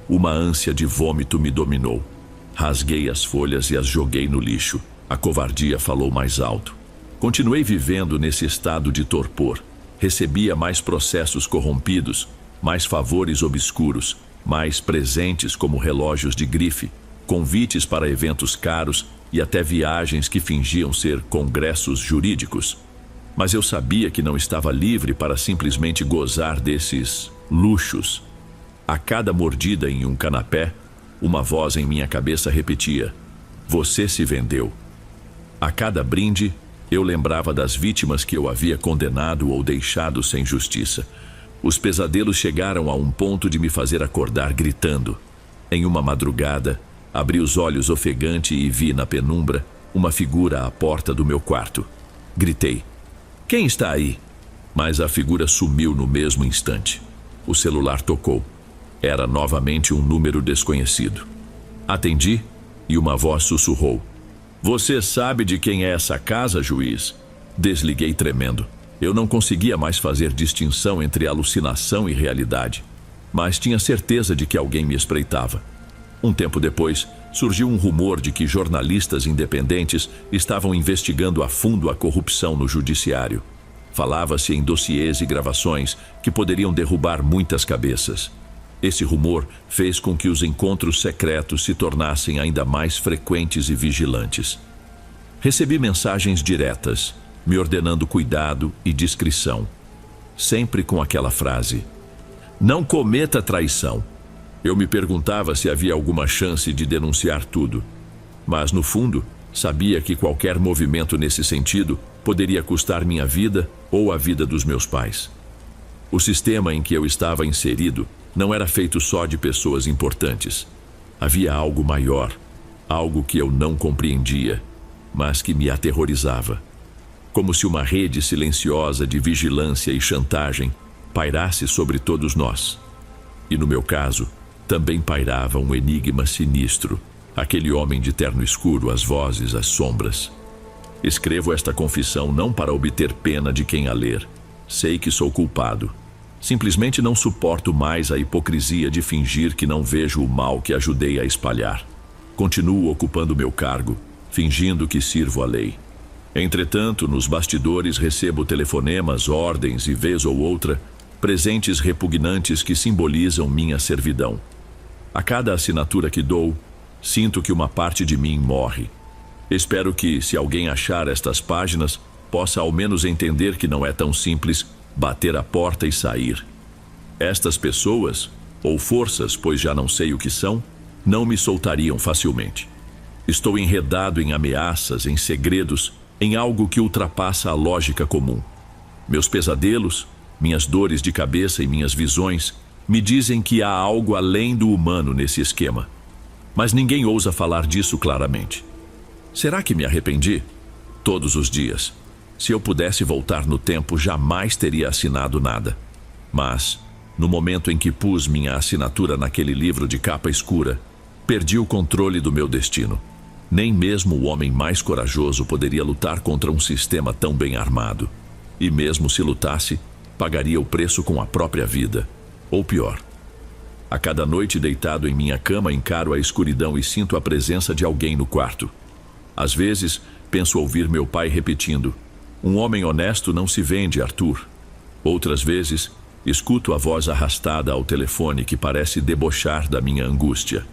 Uma ânsia de vômito me dominou. Rasguei as folhas e as joguei no lixo. A covardia falou mais alto. Continuei vivendo nesse estado de torpor. Recebia mais processos corrompidos, mais favores obscuros, mais presentes como relógios de grife, convites para eventos caros e até viagens que fingiam ser congressos jurídicos. Mas eu sabia que não estava livre para simplesmente gozar desses luxos. A cada mordida em um canapé, uma voz em minha cabeça repetia: você se vendeu. A cada brinde, eu lembrava das vítimas que eu havia condenado ou deixado sem justiça. Os pesadelos chegaram a um ponto de me fazer acordar gritando. Em uma madrugada, abri os olhos ofegante e vi na penumbra uma figura à porta do meu quarto. Gritei: quem está aí? Mas a figura sumiu no mesmo instante. O celular tocou. Era novamente um número desconhecido. Atendi e uma voz sussurrou: você sabe de quem é essa casa, juiz? Desliguei tremendo. Eu não conseguia mais fazer distinção entre alucinação e realidade, mas tinha certeza de que alguém me espreitava. Um tempo depois, surgiu um rumor de que jornalistas independentes estavam investigando a fundo a corrupção no judiciário. Falava-se em dossiês e gravações que poderiam derrubar muitas cabeças. Esse rumor fez com que os encontros secretos se tornassem ainda mais frequentes e vigilantes. Recebi mensagens diretas, me ordenando cuidado e discrição, sempre com aquela frase: não cometa traição. Eu me perguntava se havia alguma chance de denunciar tudo, mas no fundo sabia que qualquer movimento nesse sentido poderia custar minha vida ou a vida dos meus pais. O sistema em que eu estava inserido não era feito só de pessoas importantes. Havia algo maior, algo que eu não compreendia, mas que me aterrorizava. Como se uma rede silenciosa de vigilância e chantagem pairasse sobre todos nós. E no meu caso, também pairava um enigma sinistro, aquele homem de terno escuro, as vozes, as sombras. Escrevo esta confissão não para obter pena de quem a ler. Sei que sou culpado. Simplesmente não suporto mais a hipocrisia de fingir que não vejo o mal que ajudei a espalhar. Continuo ocupando meu cargo, fingindo que sirvo a lei. Entretanto, nos bastidores recebo telefonemas, ordens e, vez ou outra, presentes repugnantes que simbolizam minha servidão. A cada assinatura que dou, sinto que uma parte de mim morre. Espero que, se alguém achar estas páginas, possa ao menos entender que não é tão simples bater a porta e sair. Estas pessoas, ou forças, pois já não sei o que são, não me soltariam facilmente. Estou enredado em ameaças, em segredos, em algo que ultrapassa a lógica comum. Meus pesadelos, minhas dores de cabeça e minhas visões me dizem que há algo além do humano nesse esquema. Mas ninguém ousa falar disso claramente. Será que me arrependi? Todos os dias. Se eu pudesse voltar no tempo, jamais teria assinado nada. Mas, no momento em que pus minha assinatura naquele livro de capa escura, perdi o controle do meu destino. Nem mesmo o homem mais corajoso poderia lutar contra um sistema tão bem armado. E mesmo se lutasse, pagaria o preço com a própria vida. Ou pior. A cada noite deitado em minha cama, encaro a escuridão e sinto a presença de alguém no quarto. Às vezes, penso ouvir meu pai repetindo: "Um homem honesto não se vende, Arthur." Outras vezes, escuto a voz arrastada ao telefone que parece debochar da minha angústia.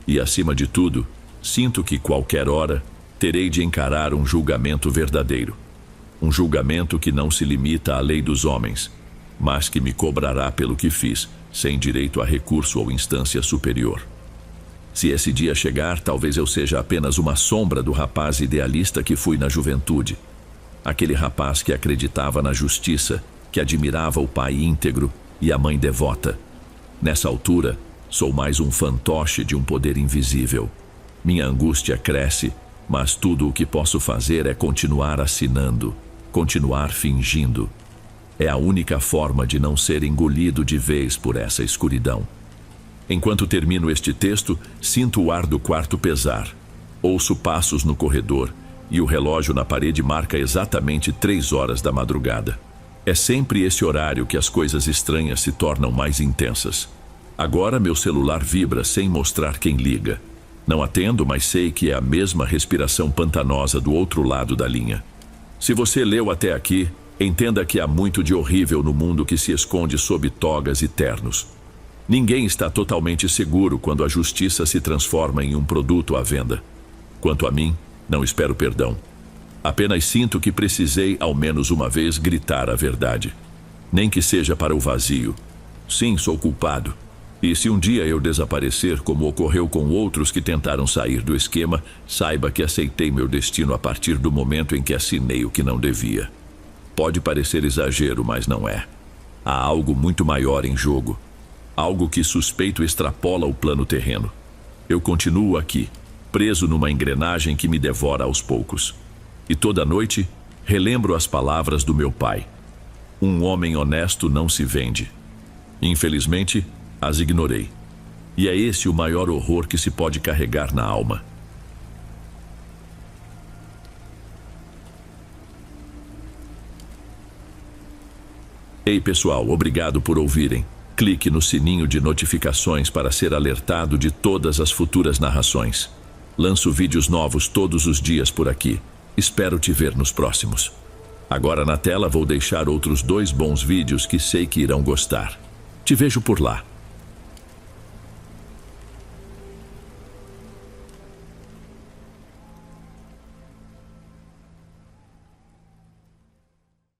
E, acima de tudo, sinto que, qualquer hora, terei de encarar um julgamento verdadeiro. Um julgamento que não se limita à lei dos homens, mas que me cobrará pelo que fiz, sem direito a recurso ou instância superior. Se esse dia chegar, talvez eu seja apenas uma sombra do rapaz idealista que fui na juventude. Aquele rapaz que acreditava na justiça, que admirava o pai íntegro e a mãe devota. Nessa altura, sou mais um fantoche de um poder invisível. Minha angústia cresce, mas tudo o que posso fazer é continuar assinando, continuar fingindo. É a única forma de não ser engolido de vez por essa escuridão. Enquanto termino este texto, sinto o ar do quarto pesar. Ouço passos no corredor e o relógio na parede marca exatamente 3 horas da madrugada. É sempre esse horário que as coisas estranhas se tornam mais intensas. Agora meu celular vibra sem mostrar quem liga. Não atendo, mas sei que é a mesma respiração pantanosa do outro lado da linha. Se você leu até aqui, entenda que há muito de horrível no mundo que se esconde sob togas e ternos. Ninguém está totalmente seguro quando a justiça se transforma em um produto à venda. Quanto a mim, não espero perdão. Apenas sinto que precisei ao menos uma vez gritar a verdade. Nem que seja para o vazio. Sim, sou culpado. E se um dia eu desaparecer, como ocorreu com outros que tentaram sair do esquema, saiba que aceitei meu destino a partir do momento em que assinei o que não devia. Pode parecer exagero, mas não é. Há algo muito maior em jogo. Algo que suspeito extrapola o plano terreno. Eu continuo aqui, preso numa engrenagem que me devora aos poucos. E toda noite, relembro as palavras do meu pai. Um homem honesto não se vende. Infelizmente, as ignorei. E é esse o maior horror que se pode carregar na alma. Ei pessoal, obrigado por ouvirem. Clique no sininho de notificações para ser alertado de todas as futuras narrações. Lanço vídeos novos todos os dias por aqui. Espero te ver nos próximos. Agora na tela vou deixar outros 2 bons vídeos que sei que irão gostar. Te vejo por lá.